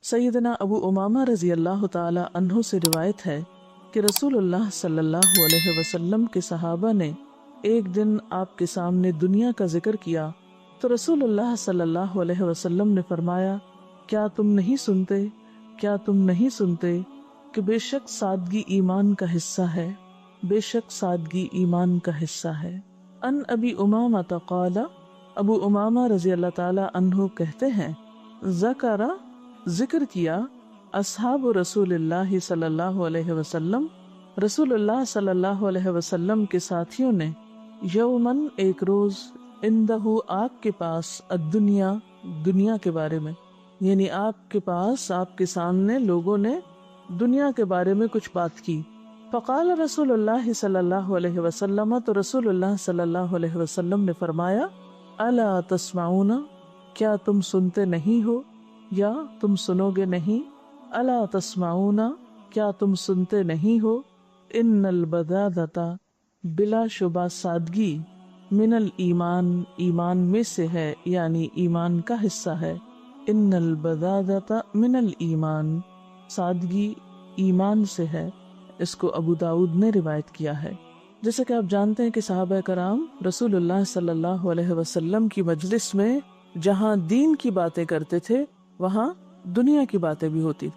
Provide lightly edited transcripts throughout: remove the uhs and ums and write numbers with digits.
سیدنا ابو امامہ رضی اللہ تعالی عنہ سے روایت ہے کہ رسول اللہ صلی اللہ علیہ وسلم کے صحابہ نے ایک دن آپ کے سامنے دنیا کا ذکر کیا تو رسول اللہ صلی اللہ علیہ وسلم نے فرمایا، کیا تم نہیں سنتے کہ بے شک سادگی ایمان کا حصہ ہے، بے شک سادگی ایمان کا حصہ ہے۔ ان ابی امامہ قال، ابو امامہ رضی اللہ تعالی عنہ کہتے ہیں، ذکر کیا اصحاب رسول اللہ صلی اللہ علیہ وسلم، رسول اللہ صلی اللہ علیہ وسلم کے ساتھیوں نے، یومن ایک روز، عندہ آپ کے پاس، الدنیا دنیا کے بارے میں، یعنی آپ کے پاس، آپ کے سامنے لوگوں نے دنیا کے بارے میں کچھ بات کی۔ فقال رسول اللہ صلی اللہ علیہ وسلم، تو رسول اللہ صلی اللہ علیہ وسلم نے فرمایا، الا تسمعون، کیا تم سنتے نہیں ہو یا تم سنو گے نہیں؟ الا تسمعون، کیا تم سنتے نہیں ہو؟ ان البذاذۃ، بلا شبہ سادگی، من الایمان، ایمان میں سے ہے، یعنی ایمان کا حصہ ہے۔ ان البذاذۃ من الایمان، سادگی ایمان سے ہے۔ اس کو ابو داؤد نے روایت کیا ہے۔ جیسا کہ آپ جانتے ہیں کہ صحابہ کرام رسول اللہ صلی اللہ علیہ وسلم کی مجلس میں جہاں دین کی باتیں کرتے تھے وہاں دنیا کی باتیں بھی ہوتی،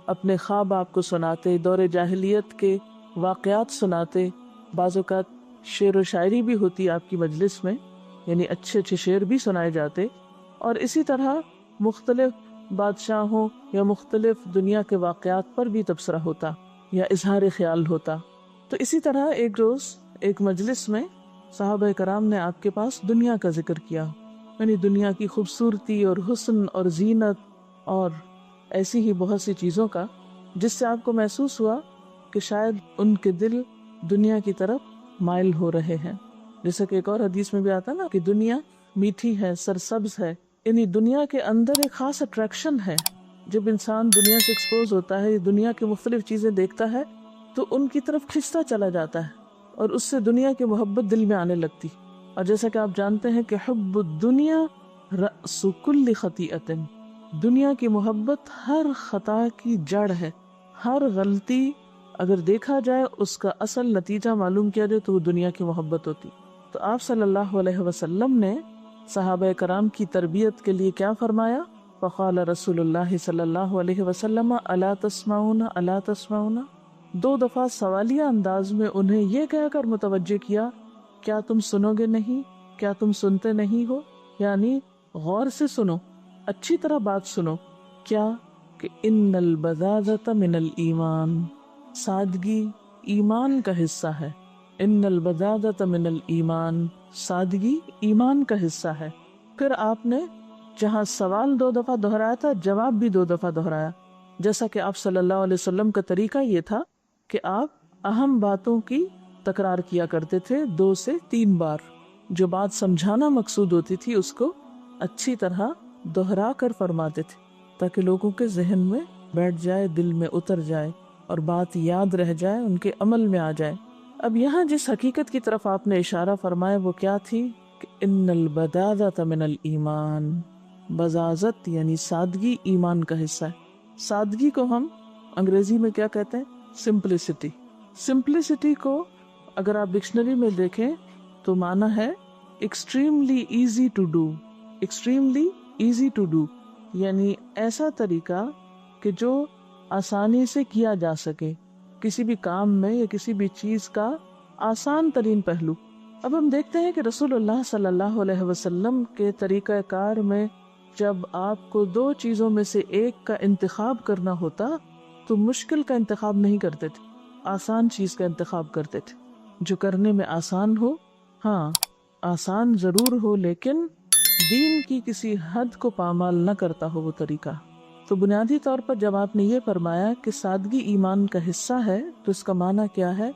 اپنے خواب آپ کو سناتے، دور جاہلیت کے واقعات سناتے، بعض اوقات شعر و شاعری بھی ہوتی آپ کی مجلس میں، یعنی اچھے اچھے شعر بھی سنائے جاتے، اور اسی طرح مختلف بادشاہوں یا مختلف دنیا کے واقعات پر بھی تبصرہ ہوتا یا اظہار خیال ہوتا۔ تو اسی طرح ایک روز ایک مجلس میں صحابہ کرام نے آپ کے پاس دنیا کا ذکر کیا، یعنی دنیا کی خوبصورتی اور حسن اور زینت اور ایسی ہی بہت سی چیزوں کا، جس سے آپ کو محسوس ہوا کہ شاید ان کے دل دنیا کی طرف مائل ہو رہے ہیں۔ جیسا کہ ایک اور حدیث میں بھی آتا نا کہ دنیا میٹھی ہے، سرسبز ہے، یعنی دنیا کے اندر ایک خاص اٹریکشن ہے۔ جب انسان دنیا سے ایکسپوز ہوتا ہے، دنیا کی مختلف چیزیں دیکھتا ہے تو ان کی طرف کھنچتا چلا جاتا ہے اور اس سے دنیا کی محبت دل میں آنے لگتی۔ اور جیسا کہ آپ جانتے ہیں کہ حب الدنیا رأس کل خطیئۃ، دنیا کی محبت ہر خطا کی جڑ ہے۔ ہر غلطی اگر دیکھا جائے اس کا اصل نتیجہ معلوم کیا جائے تو وہ دنیا کی محبت ہوتی۔ تو آپ صلی اللہ علیہ وسلم نے صحابہ کرام کی تربیت کے لیے کیا فرمایا؟ فقال رسول اللہ صلی اللہ علیہ وسلم، الا تسمعون، الا تسمعون، 2 دفعہ سوالیہ انداز میں انہیں یہ کہہ کر متوجہ کیا، کیا تم سنو گے نہیں، کیا تم سنتے نہیں ہو؟ یعنی غور سے سنو، اچھی طرح بات سنو۔ کیا کہ ان البذاذۃ من الایمان، سادگی ایمان کا حصہ ہے۔ ان البذاذۃ من الایمان، سادگی ایمان کا حصہ ہے۔ پھر آپ نے جہاں سوال 2 دفعہ دہرایا تھا، جواب بھی 2 دفعہ دہرایا، جیسا کہ آپ صلی اللہ علیہ وسلم کا طریقہ یہ تھا کہ آپ اہم باتوں کی تکرار کیا کرتے تھے 2 سے 3 بار۔ جو بات سمجھانا مقصود ہوتی تھی اس کو اچھی طرح دہرا کر فرماتے تھے تاکہ لوگوں کے ذہن میں بیٹھ جائے، دل میں اتر جائے اور بات یاد رہ جائے، ان کے عمل میں آ جائے۔ اب یہاں جس حقیقت کی طرف آپ نے اشارہ فرمایا وہ کیا تھی کہ ان البذاذۃ من الایمان، بذاذت یعنی سادگی ایمان کا حصہ ہے۔ سادگی کو ہم انگریزی میں کیا کہتے ہیں؟ سمپلسٹی۔ سمپلسٹی کو اگر آپ ڈکشنری میں دیکھیں تو معنی ہے extremely easy to do, extremely easy to do, یعنی ایسا طریقہ کہ جو آسانی سے کیا جا سکے، کسی بھی کام میں یا کسی بھی چیز کا آسان ترین پہلو۔ اب ہم دیکھتے ہیں کہ رسول اللہ صلی اللہ علیہ وسلم کے طریقہ کار میں جب آپ کو 2 چیزوں میں سے ایک کا انتخاب کرنا ہوتا تو مشکل کا انتخاب نہیں کرتے تھے، آسان چیز کا انتخاب کرتے تھے، جو کرنے میں آسان ہو۔ ہاں آسان ضرور ہو لیکن دین کی کسی حد کو پامال نہ کرتا ہو وہ طریقہ۔ تو بنیادی طور پر جب آپ نے یہ فرمایا کہ سادگی ایمان کا حصہ ہے تو اس کا معنی کیا ہے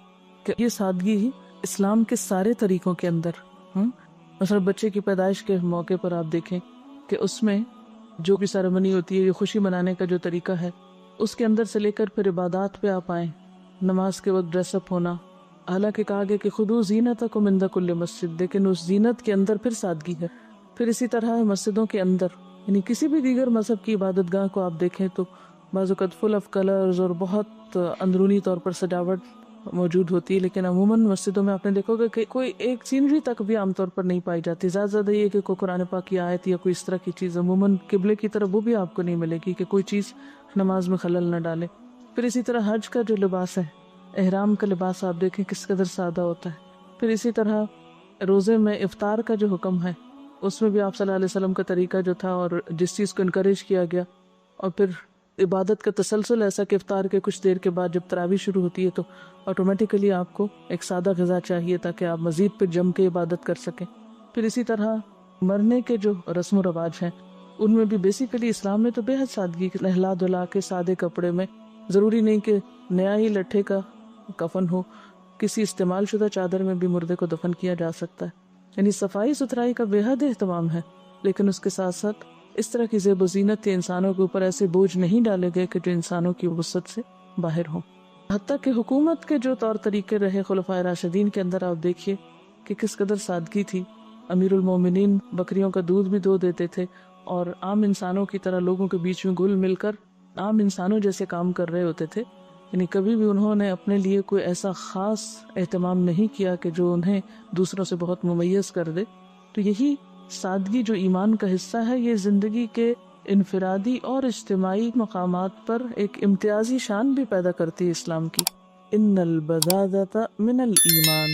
کہ یہ سادگی اسلام کے سارے طریقوں کے اندر، مثلا بچے کی پیدائش کے موقع پر آپ دیکھیں کہ اس میں جو بھی سیریمنی ہوتی ہے، یہ خوشی منانے کا جو طریقہ ہے، اس کے اندر سے لے کر پھر عبادات پہ آپ آئیں، نماز کے وقت ڈریس اپ ہونا، حالانکہ کہا گیا کہ خذوا زینتکم عند کل مسجد، لیکن اس زینت کے اندر پھر سادگی ہے۔ پھر اسی طرح مسجدوں کے اندر، یعنی کسی بھی دیگر مذہب کی عبادت گاہ کو آپ دیکھیں تو بعض اوقات فل آف کلرز اور بہت اندرونی طور پر سجاوٹ موجود ہوتی ہے، لیکن عموماً مسجدوں میں آپ نے دیکھو گے کہ کوئی ایک سینری تک بھی عام طور پر نہیں پائی جاتی. زیادہ زیادہ یہ کہ کوئی قرآن پاک کی آیت یا کوئی اس طرح کی چیز، عموماً قبلے کی طرف وہ بھی آپ کو نہیں ملے گی کہ کوئی چیز نماز میں خلل نہ ڈالے. پھر اسی طرح حج کا جو لباس ہے، احرام کا لباس آپ دیکھیں کس قدر سادہ ہوتا ہے. پھر اسی طرح روزے میں افطار کا جو حکم ہے اس میں بھی آپ صلی اللہ علیہ وسلم کا طریقہ جو تھا اور جس چیز کو انکریج کیا گیا. اور پھر عبادت کا تسلسل ایسا کہ افطار کے کچھ دیر کے بعد جب تراویح شروع ہوتی ہے تو آٹومیٹیکلی آپ کو ایک سادہ غذا چاہیے تاکہ آپ مزید پہ جم کے عبادت کر سکیں. پھر اسی طرح مرنے کے جو رسم و رواج ہیں ان میں بھی بیسیکلی اسلام میں تو بے حد سادگی، نہلا دھلا کے سادے کپڑے میں، ضروری نہیں کہ نیا ہی لٹھے کا کفن ہو، کسی استعمال شدہ چادر میں بھی مردے کو دفن کیا جا سکتا ہے. یعنی صفائی ستھرائی کا بے حد اہتمام ہے، لیکن اس کے ساتھ ساتھ اس طرح کی زیب و زینت کے انسانوں کے اوپر ایسے بوجھ نہیں ڈالے گئے کہ جو انسانوں کی وسعت سے باہر ہوں. حتیٰ کہ حکومت کے جو طور طریقے رہے خلفائے راشدین کے اندر، آپ دیکھیے کہ کس قدر سادگی تھی. امیر المومنین بکریوں کا دودھ بھی دو دیتے تھے اور عام انسانوں کی طرح لوگوں کے بیچ میں گل مل کر عام انسانوں جیسے کام کر رہے ہوتے تھے. یعنی کبھی بھی انہوں نے اپنے لیے کوئی ایسا خاص اہتمام نہیں کیا کہ جو انہیں دوسروں سے بہت ممیز کر دے. تو یہی سادگی جو ایمان کا حصہ ہے، یہ زندگی کے انفرادی اور اجتماعی مقامات پر ایک امتیازی شان بھی پیدا کرتی ہے اسلام کی. ان البذاذۃ من الایمان،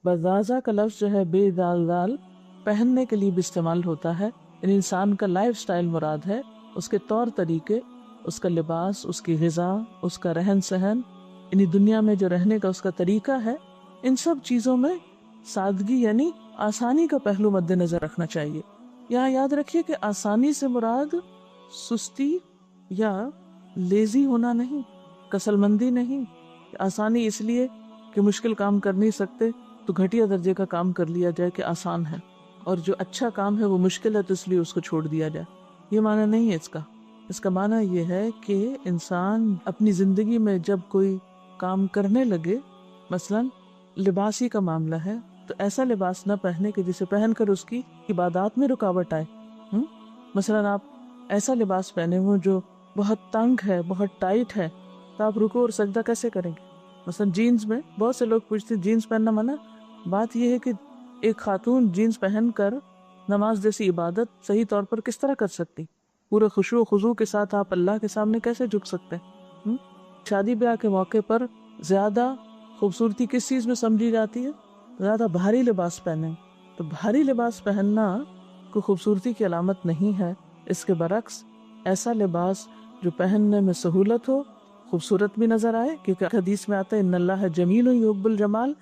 بذاذہ کا لفظ جو ہے بے دال دال پہننے کے لیے بھی استعمال ہوتا ہے. یعنی انسان کا لائف سٹائل مراد ہے، اس کے طور طریقے، اس کا لباس، اس کی غذا، اس کا رہن سہن، یعنی دنیا میں جو رہنے کا اس کا طریقہ ہے. ان سب چیزوں میں سادگی یعنی آسانی کا پہلو مد نظر رکھنا چاہیے. یہاں یاد رکھیے کہ آسانی سے مراد سستی یا لیزی ہونا نہیں، کسل مندی نہیں. آسانی اس لیے کہ مشکل کام کر نہیں سکتے تو گھٹیا درجے کا کام کر لیا جائے کہ آسان ہے، اور جو اچھا کام ہے وہ مشکل ہے تو اس لیے اس کو چھوڑ دیا جائے. یہ معنی نہیں ہے اس کا. اس کا معنی یہ ہے کہ انسان اپنی زندگی میں جب کوئی کام کرنے لگے، مثلا لباس ہی کا معاملہ ہے، تو ایسا لباس نہ پہنے کہ جسے پہن کر اس کی عبادات میں رکاوٹ آئے. مثلا آپ ایسا لباس پہنے ہو جو بہت تنگ ہے، بہت ٹائٹ ہے، تو آپ رکو اور سجدہ کیسے کریں گے؟ مثلا جینز میں بہت سے لوگ پوچھتے ہیں جینز پہننا منع. بات یہ ہے کہ ایک خاتون جینز پہن کر نماز جیسی عبادت صحیح طور پر کس طرح کر سکتی؟ پورے خشوع و خضوع کے ساتھ آپ اللہ کے سامنے کیسے جھک سکتے ہیں؟ شادی بیاہ کے موقع پر زیادہ خوبصورتی کس چیز میں سمجھی جاتی ہے؟ زیادہ بھاری لباس پہنے. تو بھاری لباس پہننا کوئی خوبصورتی کی علامت نہیں ہے. اس کے برعکس ایسا لباس جو پہننے میں سہولت ہو، خوبصورت بھی نظر آئے، کیونکہ حدیث میں آتا ہے ان اللہ جمیل یحب الجمال.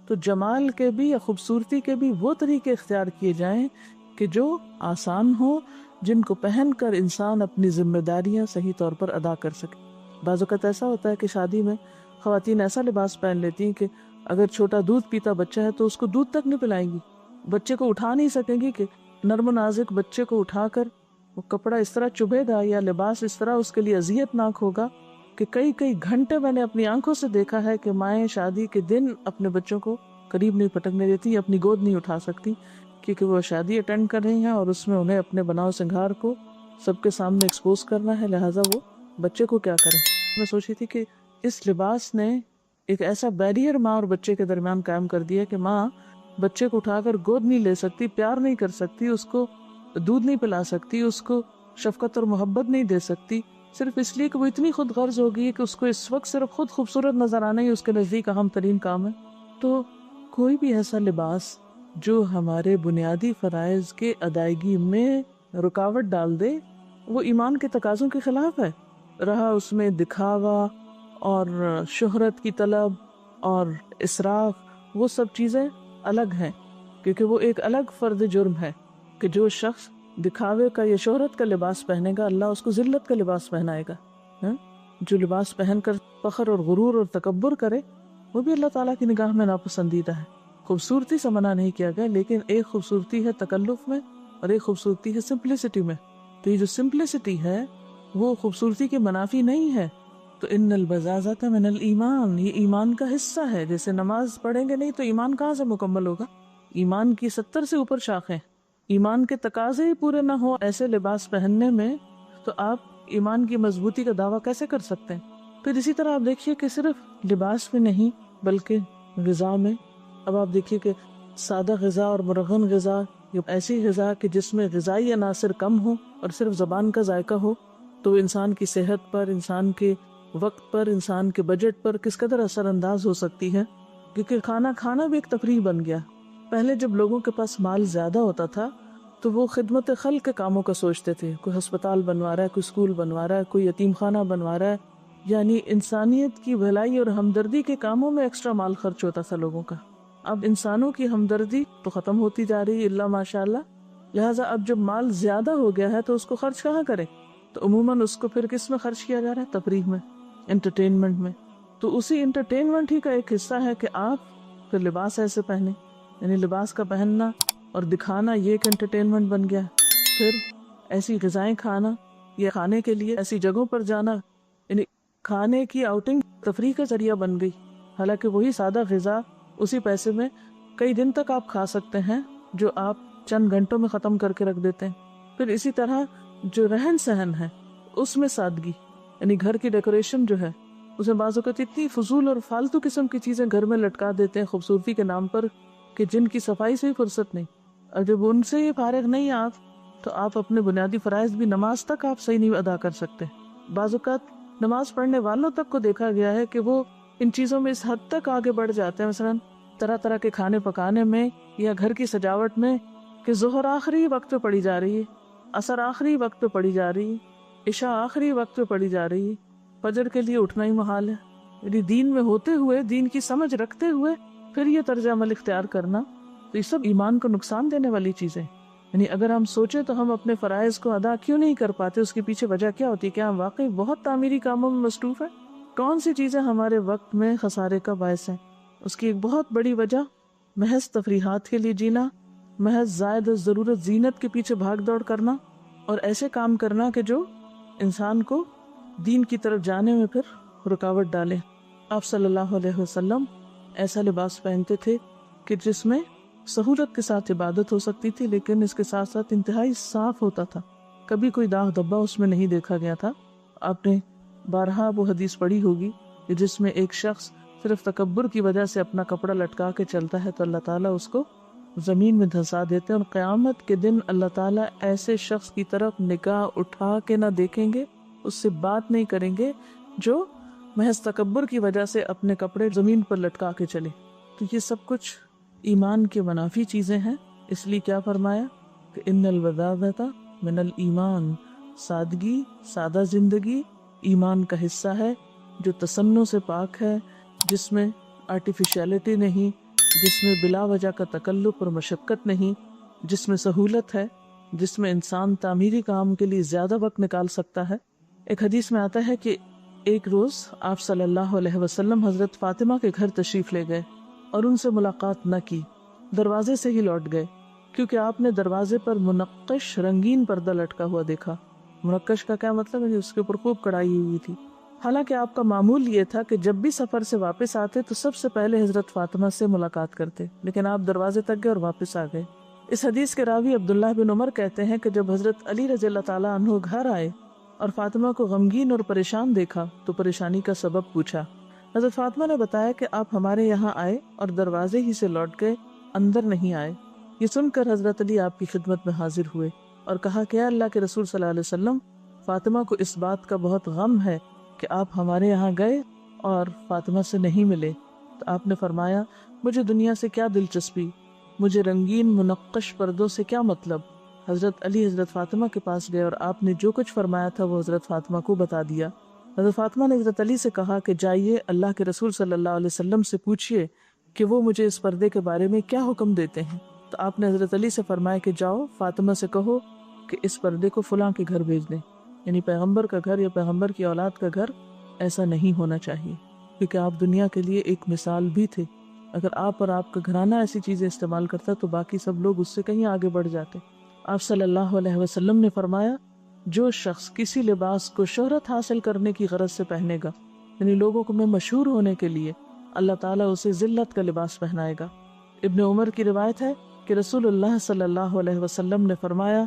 تو جمال کے بھی یا خوبصورتی کے بھی وہ طریقے اختیار کیے جائیں کہ جو آسان ہو، جن کو پہن کر انسان اپنی ذمہ داریاں صحیح طور پر ادا کر سکے. بعض اوقات ایسا ہوتا ہے کہ شادی میں خواتین ایسا لباس پہن لیتی ہیں کہ اگر چھوٹا دودھ پیتا بچہ ہے تو اس کو دودھ تک نہیں پلائیں گی، بچے کو اٹھا نہیں سکیں گی کہ نرم و نازک بچے کو اٹھا کر وہ کپڑا اس طرح چبھے گا یا لباس اس طرح اس کے لیے اذیت ناک ہوگا کہ کئی گھنٹے میں نے اپنی آنکھوں سے دیکھا ہے کہ مائیں شادی کے دن اپنے بچوں کو قریب نہیں پٹکنے دیتی، اپنی گود نہیں اٹھا سکتی، کیونکہ وہ شادی اٹینڈ کر رہی ہیں اور اس میں انہیں اپنے بناؤ سنگھار کو سب کے سامنے ایکسپوز کرنا ہے، لہٰذا وہ بچے کو کیا کریں. میں سوچی تھی کہ اس لباس نے ایک ایسا بیریئر ماں اور بچے کے درمیان قائم کر دیا کہ ماں بچے کو اٹھا کر گود نہیں لے سکتی، پیار نہیں کر سکتی، اس کو دودھ نہیں پلا سکتی، اس کو شفقت اور محبت نہیں دے سکتی، صرف اس لیے کہ وہ اتنی خود غرض ہو گئی کہ اس کو اس وقت صرف خود خوبصورت نظر آنا ہی اس کے نزدیک اہم ترین کام ہے. تو کوئی بھی ایسا لباس جو ہمارے بنیادی فرائض کے ادائیگی میں رکاوٹ ڈال دے وہ ایمان کے تقاضوں کے خلاف ہے. رہا اس میں دکھاوا اور شہرت کی طلب اور اسراف، وہ سب چیزیں الگ ہیں، کیونکہ وہ ایک الگ فرد جرم ہے کہ جو شخص دکھاوے کا یا شہرت کا لباس پہنے گا اللہ اس کو ذلت کا لباس پہنائے گا. جو لباس پہن کر فخر اور غرور اور تکبر کرے وہ بھی اللہ تعالیٰ کی نگاہ میں ناپسندیدہ ہے. خوبصورتی سے منع نہیں کیا گیا، لیکن ایک خوبصورتی ہے تکلف میں اور ایک خوبصورتی ہے سمپلسٹی میں. تو یہ جو سمپلسٹی ہے وہ خوبصورتی کے منافی نہیں ہے. تو ان البذاذۃ من الایمان، یہ ایمان کا حصہ ہے. جیسے نماز پڑھیں گے نہیں تو ایمان کہاں سے مکمل ہوگا؟ ایمان کی 70 سے اوپر شاخیں، ایمان کے تقاضے ہی پورے نہ ہو ایسے لباس پہننے میں تو آپ ایمان کی مضبوطی کا دعویٰ کیسے کر سکتے ہیں؟ پھر اسی طرح آپ دیکھیے کہ صرف لباس میں نہیں بلکہ غذا میں، اب آپ دیکھیے کہ سادہ غذا اور مرغن غذا، یہ ایسی غذا کہ جس میں غذائی عناصر کم ہو اور صرف زبان کا ذائقہ ہو، تو انسان کی صحت پر، انسان کے وقت پر، انسان کے بجٹ پر کس قدر اثر انداز ہو سکتی ہے، کیونکہ کھانا کھانا بھی ایک تفریح بن گیا۔ پہلے جب لوگوں کے پاس مال زیادہ ہوتا تھا تو وہ خدمت خلق کے کاموں کا سوچتے تھے، کوئی ہسپتال بنوا رہا ہے، کوئی اسکول بنوا رہا ہے، کوئی یتیم خانہ بنوا رہا ہے، یعنی انسانیت کی بھلائی اور ہمدردی کے کاموں میں ایکسٹرا مال خرچ ہوتا تھا لوگوں کا۔ اب انسانوں کی ہمدردی تو ختم ہوتی جا رہی ہے اللہ ماشاء اللہ، لہٰذا اب جب مال زیادہ ہو گیا ہے تو اس کو خرچ کہاں کریں؟ تو عموماً اس کو پھر کس میں خرچ کیا جا رہا ہے؟ تفریح میں، انٹرٹینمنٹ میں۔ تو اسی انٹرٹینمنٹ ہی کا ایک حصہ ہے کہ آپ پھر لباس ایسے پہنے، یعنی لباس کا پہننا اور دکھانا یہ ایک انٹرٹینمنٹ بن گیا۔ پھر ایسی غذائیں کھانا یا کھانے کے لیے ایسی جگہوں پر جانا، یعنی کھانے کی آؤٹنگ تفریح کا ذریعہ بن گئی، حالانکہ وہی سادہ غذا اسی پیسے میں کئی دن تک آپ کھا سکتے ہیں جو آپ چند گھنٹوں میں ختم کر کے رکھ دیتے ہیں۔ پھر اسی طرح جو رہن سہن ہے اس میں سادگی، یعنی گھر کی ڈیکوریشن جو ہے اس میں بعض اوقات اتنی فضول اور فالتو قسم کی چیزیں گھر میں لٹکا دیتے ہیں خوبصورتی کے نام پر کہ جن کی صفائی سے ہی فرصت نہیں، اور جب ان سے ہی فارغ نہیں آپ تو آپ اپنے بنیادی فرائض بھی، نماز تک آپ صحیح نہیں ادا کر سکتے۔ بعض اوقات نماز پڑھنے والوں تک کو دیکھا گیا ہے کہ وہ ان چیزوں میں اس حد تک آگے بڑھ جاتے ہیں، مثلاً طرح طرح کے کھانے پکانے میں یا گھر کی سجاوٹ میں، کہ ظہر آخری وقت پہ پڑی جا رہی ہے، عصر آخری وقت پہ پڑی جا رہی ہے، عشاء آخری وقت پہ پڑی جا رہی ہے، فجر کے لیے اٹھنا ہی محال ہے۔ یعنی دین میں ہوتے ہوئے، دین کی سمجھ رکھتے ہوئے پھر یہ طرز عمل اختیار کرنا، تو یہ سب ایمان کو نقصان دینے والی چیزیں۔ یعنی اگر ہم سوچیں تو ہم اپنے فرائض کو ادا کیوں نہیں کر پاتے؟ اس کے پیچھے وجہ کیا ہوتی ہے؟ کیا ہم واقعی بہت تعمیری کاموں میں مصروف ہیں؟ کون سی چیزیں ہمارے وقت میں خسارے کا باعث ہیں؟ اس کی ایک بہت بڑی وجہ محض تفریحات کے لیے جینا، محض زائد ضرورت زینت کے پیچھے بھاگ دوڑ کرنا، اور ایسے کام کرنا کہ جو انسان کو دین کی طرف جانے میں پھر رکاوٹ ڈالے۔ آپ صلی اللہ علیہ وسلم ایسا لباس پہنتے تھے کہ جس میں سہولت کے ساتھ عبادت ہو سکتی تھی، لیکن اس کے ساتھ ساتھ انتہائی صاف ہوتا تھا، کبھی کوئی داغ دھبا اس میں نہیں دیکھا گیا تھا۔ آپ نے بارہا وہ حدیث پڑھی ہوگی کہ جس میں ایک شخص صرف تکبر کی وجہ سے اپنا کپڑا لٹکا کے چلتا ہے تو اللہ تعالیٰ اس کو زمین میں دھنسا دیتے ہیں، اور قیامت کے دن اللہ تعالیٰ ایسے شخص کی طرف نگاہ اٹھا کے نہ دیکھیں گے، اس سے بات نہیں کریں گے جو محض تکبر کی وجہ سے اپنے کپڑے زمین پر لٹکا کے چلے۔ تو یہ سب کچھ ایمان کے منافی چیزیں ہیں، اس لیے کیا فرمایا کہ ان الوداعۃ من الایمان، سادگی، سادہ زندگی ایمان کا حصہ ہے، جو تصنع سے پاک ہے، جس میں آرٹیفیشیلٹی نہیں، جس میں بلا وجہ کا تکلف اور مشقت نہیں، جس میں سہولت ہے، جس میں انسان تعمیری کام کے لیے زیادہ وقت نکال سکتا ہے۔ ایک حدیث میں آتا ہے کہ ایک روز آپ صلی اللہ علیہ وسلم حضرت فاطمہ کے گھر تشریف لے گئے اور ان سے ملاقات نہ کی، دروازے سے ہی لوٹ گئے، کیونکہ آپ نے دروازے پر منقش رنگین پردہ لٹکا ہوا دیکھا۔ منقش کا کیا مطلب ہے؟ اس کے اوپر خوب کڑھائی ہوئی تھی۔ حالانکہ آپ کا معمول یہ تھا کہ جب بھی سفر سے واپس آتے تو سب سے پہلے حضرت فاطمہ سے ملاقات کرتے، لیکن آپ دروازے تک گئے اور واپس آ گئے۔ اس حدیث کے راوی عبداللہ بن عمر کہتے ہیں کہ جب حضرت علی رضی اللہ تعالیٰ عنہ گھر آئے اور فاطمہ کو غمگین اور پریشان دیکھا تو پریشانی کا سبب پوچھا۔ حضرت فاطمہ نے بتایا کہ آپ ہمارے یہاں آئے اور دروازے ہی سے لوٹ گئے، اندر نہیں آئے۔ یہ سن کر حضرت علی آپ کی خدمت میں حاضر ہوئے اور کہا کہ اے اللہ کے رسول صلی اللہ علیہ وسلم، فاطمہ کو اس بات کا بہت غم ہے کہ آپ ہمارے یہاں گئے اور فاطمہ سے نہیں ملے۔ تو آپ نے فرمایا، مجھے دنیا سے کیا دلچسپی، مجھے رنگین منقش پردوں سے کیا مطلب۔ حضرت علی حضرت فاطمہ کے پاس گئے اور آپ نے جو کچھ فرمایا تھا وہ حضرت فاطمہ کو بتا دیا۔ حضرت فاطمہ نے حضرت علی سے کہا کہ جائیے اللہ کے رسول صلی اللہ علیہ وسلم سے پوچھئے کہ وہ مجھے اس پردے کے بارے میں کیا حکم دیتے ہیں۔ تو آپ نے حضرت علی سے فرمایا کہ جاؤ فاطمہ سے کہو کہ اس پردے کو فلاں کے گھر بھیج دیں، یعنی پیغمبر کا گھر یا پیغمبر کی اولاد کا گھر ایسا نہیں ہونا چاہیے، کیونکہ آپ دنیا کے لیے ایک مثال بھی تھے۔ اگر آپ اور آپ کا گھرانہ ایسی چیزیں استعمال کرتا تو باقی سب لوگ اس سے کہیں آگے بڑھ جاتے۔ آپ صلی اللہ علیہ وسلم نے فرمایا، جو شخص کسی لباس کو شہرت حاصل کرنے کی غرض سے پہنے گا، یعنی لوگوں کو میں مشہور ہونے کے لیے، اللہ تعالیٰ اسے ذلت کا لباس پہنائے گا۔ ابن عمر کی روایت ہے کہ رسول اللہ صلی اللہ علیہ وسلم نے فرمایا،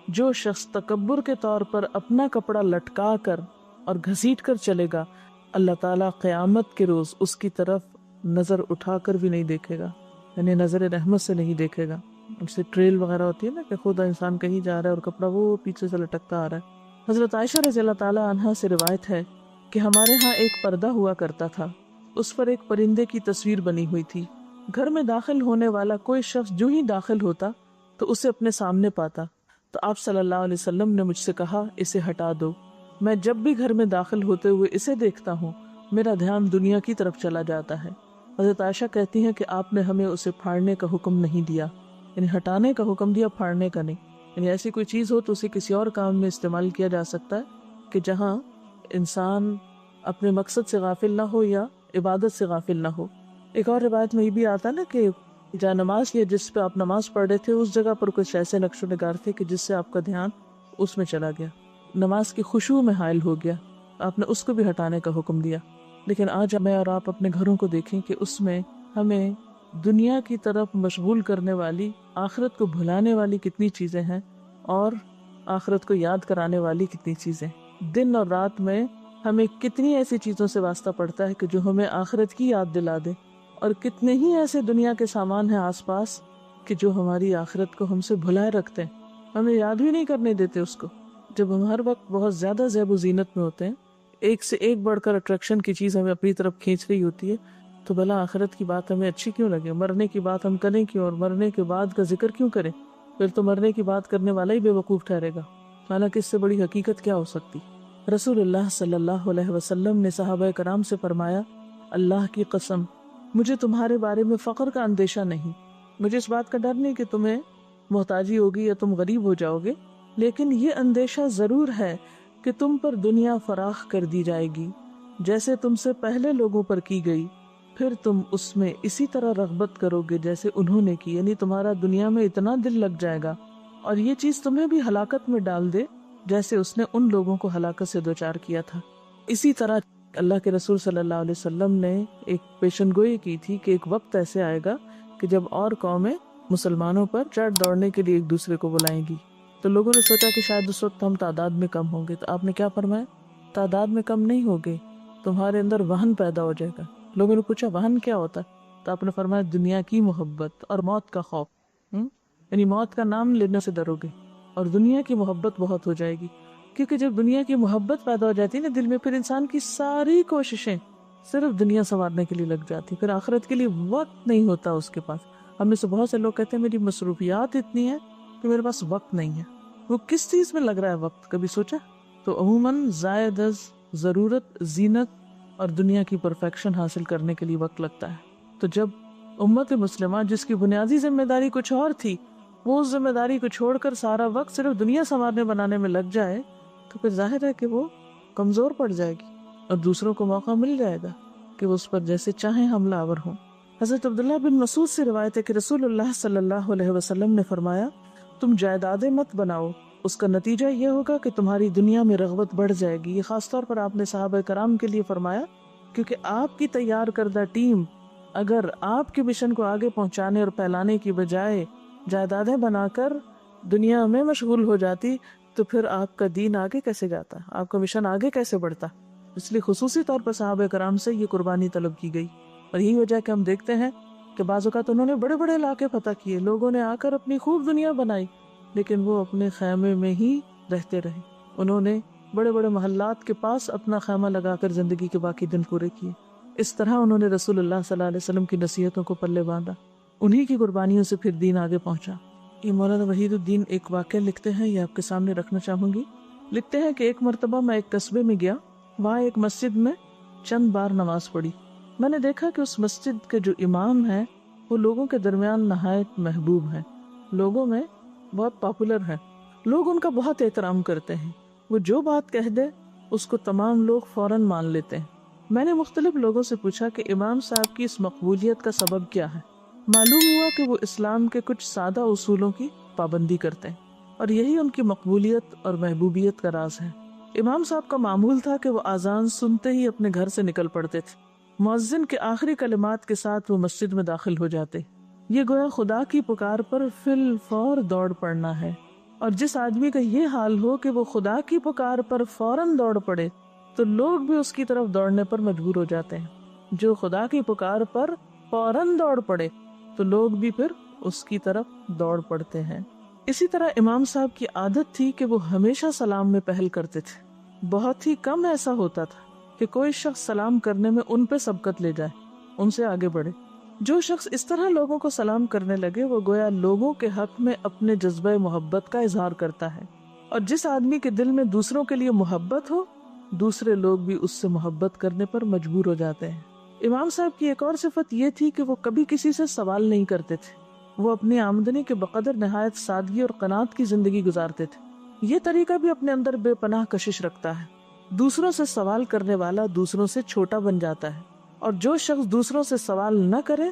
جو شخص تکبر کے طور پر اپنا کپڑا لٹکا کر اور گھسیٹ کر چلے گا، اللہ تعالیٰ قیامت کے روز اس کی طرف نظر اٹھا کر بھی نہیں دیکھے گا، یعنی نظر رحمت سے نہیں دیکھے گا. جیسے ٹریل وغیرہ ہوتی ہے نا کہ خود انسان کہیں جا رہا ہے اور کپڑا وہ پیچھے سے لٹکتا آ رہا ہے. حضرت عائشہ رضی اللہ تعالیٰ عنہا سے روایت ہے کہ ہمارے ہاں ایک پردہ ہوا کرتا تھا، اس پر ایک پرندے کی تصویر بنی ہوئی تھی. گھر میں داخل ہونے والا کوئی شخص جو ہی داخل ہوتا تو اسے اپنے سامنے پاتا تو آپ صلی اللہ علیہ وسلم نے مجھ سے کہا اسے ہٹا دو. میں جب بھی گھر میں داخل ہوتے ہوئے اسے دیکھتا ہوں میرا دھیان دنیا کی طرف چلا جاتا ہے. حضرت عائشہ کہتی ہیں کہ آپ نے ہمیں اسے پھاڑنے کا حکم نہیں دیا، یعنی ہٹانے کا حکم دیا، پھاڑنے کا نہیں. یعنی ایسی کوئی چیز ہو تو اسے کسی اور کام میں استعمال کیا جا سکتا ہے کہ جہاں انسان اپنے مقصد سے غافل نہ ہو یا عبادت سے غافل نہ ہو. ایک اور روایت میں یہ بھی آتا نا کہ جہاں نماز کی جس پہ آپ نماز پڑھ رہے تھے اس جگہ پر کچھ ایسے نقش و نگار تھے کہ جس سے آپ کا دھیان اس میں چلا گیا، نماز کی خشوع میں حائل ہو گیا، آپ نے اس کو بھی ہٹانے کا حکم دیا. لیکن آج میں اور آپ اپنے گھروں کو دیکھیں کہ اس میں ہمیں دنیا کی طرف مشغول کرنے والی، آخرت کو بھلانے والی کتنی چیزیں ہیں اور آخرت کو یاد کرانے والی کتنی چیزیں. دن اور رات میں ہمیں کتنی ایسی چیزوں سے واسطہ پڑتا ہے کہ جو ہمیں آخرت کی یاد دلا دے، اور کتنے ہی ایسے دنیا کے سامان ہیں آس پاس کہ جو ہماری آخرت کو ہم سے بھلائے رکھتے ہیں، ہمیں یاد بھی نہیں کرنے دیتے اس کو. جب ہم ہر وقت بہت زیادہ زیب و زینت میں ہوتے ہیں، ایک سے ایک بڑھ کر اٹریکشن کی چیز ہمیں اپنی طرف کھینچ رہی ہوتی ہے، تو بھلا آخرت کی بات ہمیں اچھی کیوں لگے؟ مرنے کی بات ہم کریں کیوں، اور مرنے کے بعد کا ذکر کیوں کریں؟ پھر تو مرنے کی بات کرنے والا ہی بے وقوف ٹھہرے گا. حالانکہ اس سے بڑی حقیقت کیا ہو سکتی؟ رسول اللہ صلی اللہ علیہ وسلم نے صحابہ کرام سے فرمایا، اللہ کی قسم مجھے تمہارے بارے میں فقر کا اندیشہ نہیں، مجھے اس بات کا ڈر نہیں کہ تمہیں محتاجی ہوگی یا تم غریب ہو جاؤ گے، لیکن یہ اندیشہ ضرور ہے کہ تم پر دنیا فراخ کر دی جائے گی جیسے تم سے پہلے لوگوں پر کی گئی، پھر تم اس میں اسی طرح رغبت کرو گے جیسے انہوں نے کی. یعنی تمہارا دنیا میں اتنا دل لگ جائے گا اور یہ چیز تمہیں بھی ہلاکت میں ڈال دے جیسے اس نے ان لوگوں کو ہلاکت سے دوچار کیا تھا. اسی طرح اللہ کے رسول صلی اللہ علیہ وسلم نے ایک پیشن گوئی کی تھی کہ ایک وقت ایسے آئے گا کہ جب اور قومیں مسلمانوں پر چڑھ دوڑنے کے لیے ایک دوسرے کو بلائیں گی. تو لوگوں نے سوچا کہ شاید اس وقت ہم تعداد میں کم ہوں گے، تو آپ نے کیا فرمایا؟ تعداد میں کم نہیں ہوگے، تمہارے اندر وہن پیدا ہو جائے گا. لوگوں نے پوچھا وہن کیا ہوتا ہے؟ تو آپ نے فرمایا دنیا کی محبت اور موت کا خوف. یعنی موت کا نام لینے سے ڈرو گے اور دنیا کی محبت بہت ہو جائے گی. کیونکہ جب دنیا کی محبت پیدا ہو جاتی ہے نا دل میں، پھر انسان کی ساری کوششیں صرف دنیا سنوارنے کے لیے لگ جاتی، پھر آخرت کے لیے وقت نہیں ہوتا اس کے پاس. ہم میں سے بہت سے لوگ کہتے ہیں میری مصروفیات اتنی ہیں کہ میرے پاس وقت نہیں ہے. وہ کس چیز میں لگ رہا ہے وقت؟ کبھی سوچا؟ تو عموماً زائد از ضرورت، زینت اور دنیا کی پرفیکشن حاصل کرنے کے لیے وقت لگتا ہے. تو جب امت مسلمہ جس کی بنیادی ذمہ داری کچھ اور تھی، وہ اس ذمہ داری کو چھوڑ کر سارا وقت صرف دنیا سنوارنے بنانے میں لگ جائے تو پھر ظاہر ہے کہ وہ کمزور پڑ جائے گی اور دوسروں کو موقع مل جائے گا کہ وہ اس پر جیسے چاہیں حملہ آور ہوں. حضرت عبداللہ بن مسعود سے روایت ہے کہ رسول اللہ صلی اللہ علیہ وسلم نے فرمایا، تم جائیدادیں مت بناؤ، اس کا نتیجہ یہ ہوگا کہ تمہاری دنیا میں رغبت بڑھ جائے گی. یہ خاص طور پر آپ نے صحابہ کرام کے لیے فرمایا کیونکہ آپ کی تیار کردہ ٹیم اگر آپ کے مشن کو آگے پہنچانے اور پھیلانے کی بجائے جائیدادیں بنا کر دنیا میں مشغول ہو جاتی تو پھر آپ کا دین آگے کیسے جاتا، آپ کا مشن آگے کیسے بڑھتا. اس لیے خصوصی طور پر صحابہ کرام سے یہ قربانی طلب کی گئی. اور یہی وجہ کہ ہم دیکھتے ہیں کہ بعض اوقات انہوں نے بڑے بڑے علاقے فتح کیے، لوگوں نے آ کر اپنی خوب دنیا بنائی، لیکن وہ اپنے خیمے میں ہی رہتے رہے. انہوں نے بڑے بڑے محلات کے پاس اپنا خیمہ لگا کر زندگی کے باقی دن پورے کیے. اس طرح انہوں نے رسول اللہ صلی اللہ علیہ وسلم کی نصیحتوں کو پلے باندھا، انہی کی قربانیوں سے پھر دین آگے پہنچا. یہ مولانا وحید الدین ایک واقعہ لکھتے ہیں، یہ آپ کے سامنے رکھنا چاہوں گی. لکھتے ہیں کہ ایک مرتبہ میں ایک قصبے میں گیا، وہاں ایک مسجد میں چند بار نماز پڑھی. میں نے دیکھا کہ اس مسجد کے جو امام ہیں وہ لوگوں کے درمیان نہایت محبوب ہیں، لوگوں میں بہت پاپولر ہیں، لوگ ان کا بہت احترام کرتے ہیں. وہ جو بات کہہ دے اس کو تمام لوگ فوراً مان لیتے ہیں. میں نے مختلف لوگوں سے پوچھا کہ امام صاحب کی اس مقبولیت کا سبب کیا ہے. معلوم ہوا کہ وہ اسلام کے کچھ سادہ اصولوں کی پابندی کرتے ہیں اور یہی ان کی مقبولیت اور محبوبیت کا راز ہے. امام صاحب کا معمول تھا کہ وہ اذان سنتے ہی اپنے گھر سے نکل پڑتے تھے، مؤذن کے آخری کلمات کے ساتھ وہ مسجد میں داخل ہو جاتے. یہ گویا خدا کی پکار پر فی الفور دوڑ پڑنا ہے. اور جس آدمی کا یہ حال ہو کہ وہ خدا کی پکار پر فوراً دوڑ پڑے تو لوگ بھی اس کی طرف دوڑنے پر مجبور ہو جاتے ہیں۔ جو خدا کی پکار پر فوراً دوڑ پڑے تو لوگ بھی پھر اس کی طرف دوڑ پڑتے ہیں۔ اسی طرح امام صاحب کی عادت تھی کہ وہ ہمیشہ سلام میں پہل کرتے تھے۔ بہت ہی کم ایسا ہوتا تھا کہ کوئی شخص سلام کرنے میں ان پہ سبقت لے جائے، ان سے آگے بڑھے۔ جو شخص اس طرح لوگوں کو سلام کرنے لگے وہ گویا لوگوں کے حق میں اپنے جذبہ محبت کا اظہار کرتا ہے، اور جس آدمی کے دل میں دوسروں کے لیے محبت ہو دوسرے لوگ بھی اس سے محبت کرنے پر مجبور ہو جاتے ہیں۔ امام صاحب کی ایک اور صفت یہ تھی کہ وہ کبھی کسی سے سوال نہیں کرتے تھے۔ وہ اپنی آمدنی کے بقدر نہایت سادگی اور قناعت کی زندگی گزارتے تھے۔ یہ طریقہ بھی اپنے اندر بے پناہ کشش رکھتا ہے۔ دوسروں سے سوال کرنے والا دوسروں سے چھوٹا بن جاتا ہے، اور جو شخص دوسروں سے سوال نہ کرے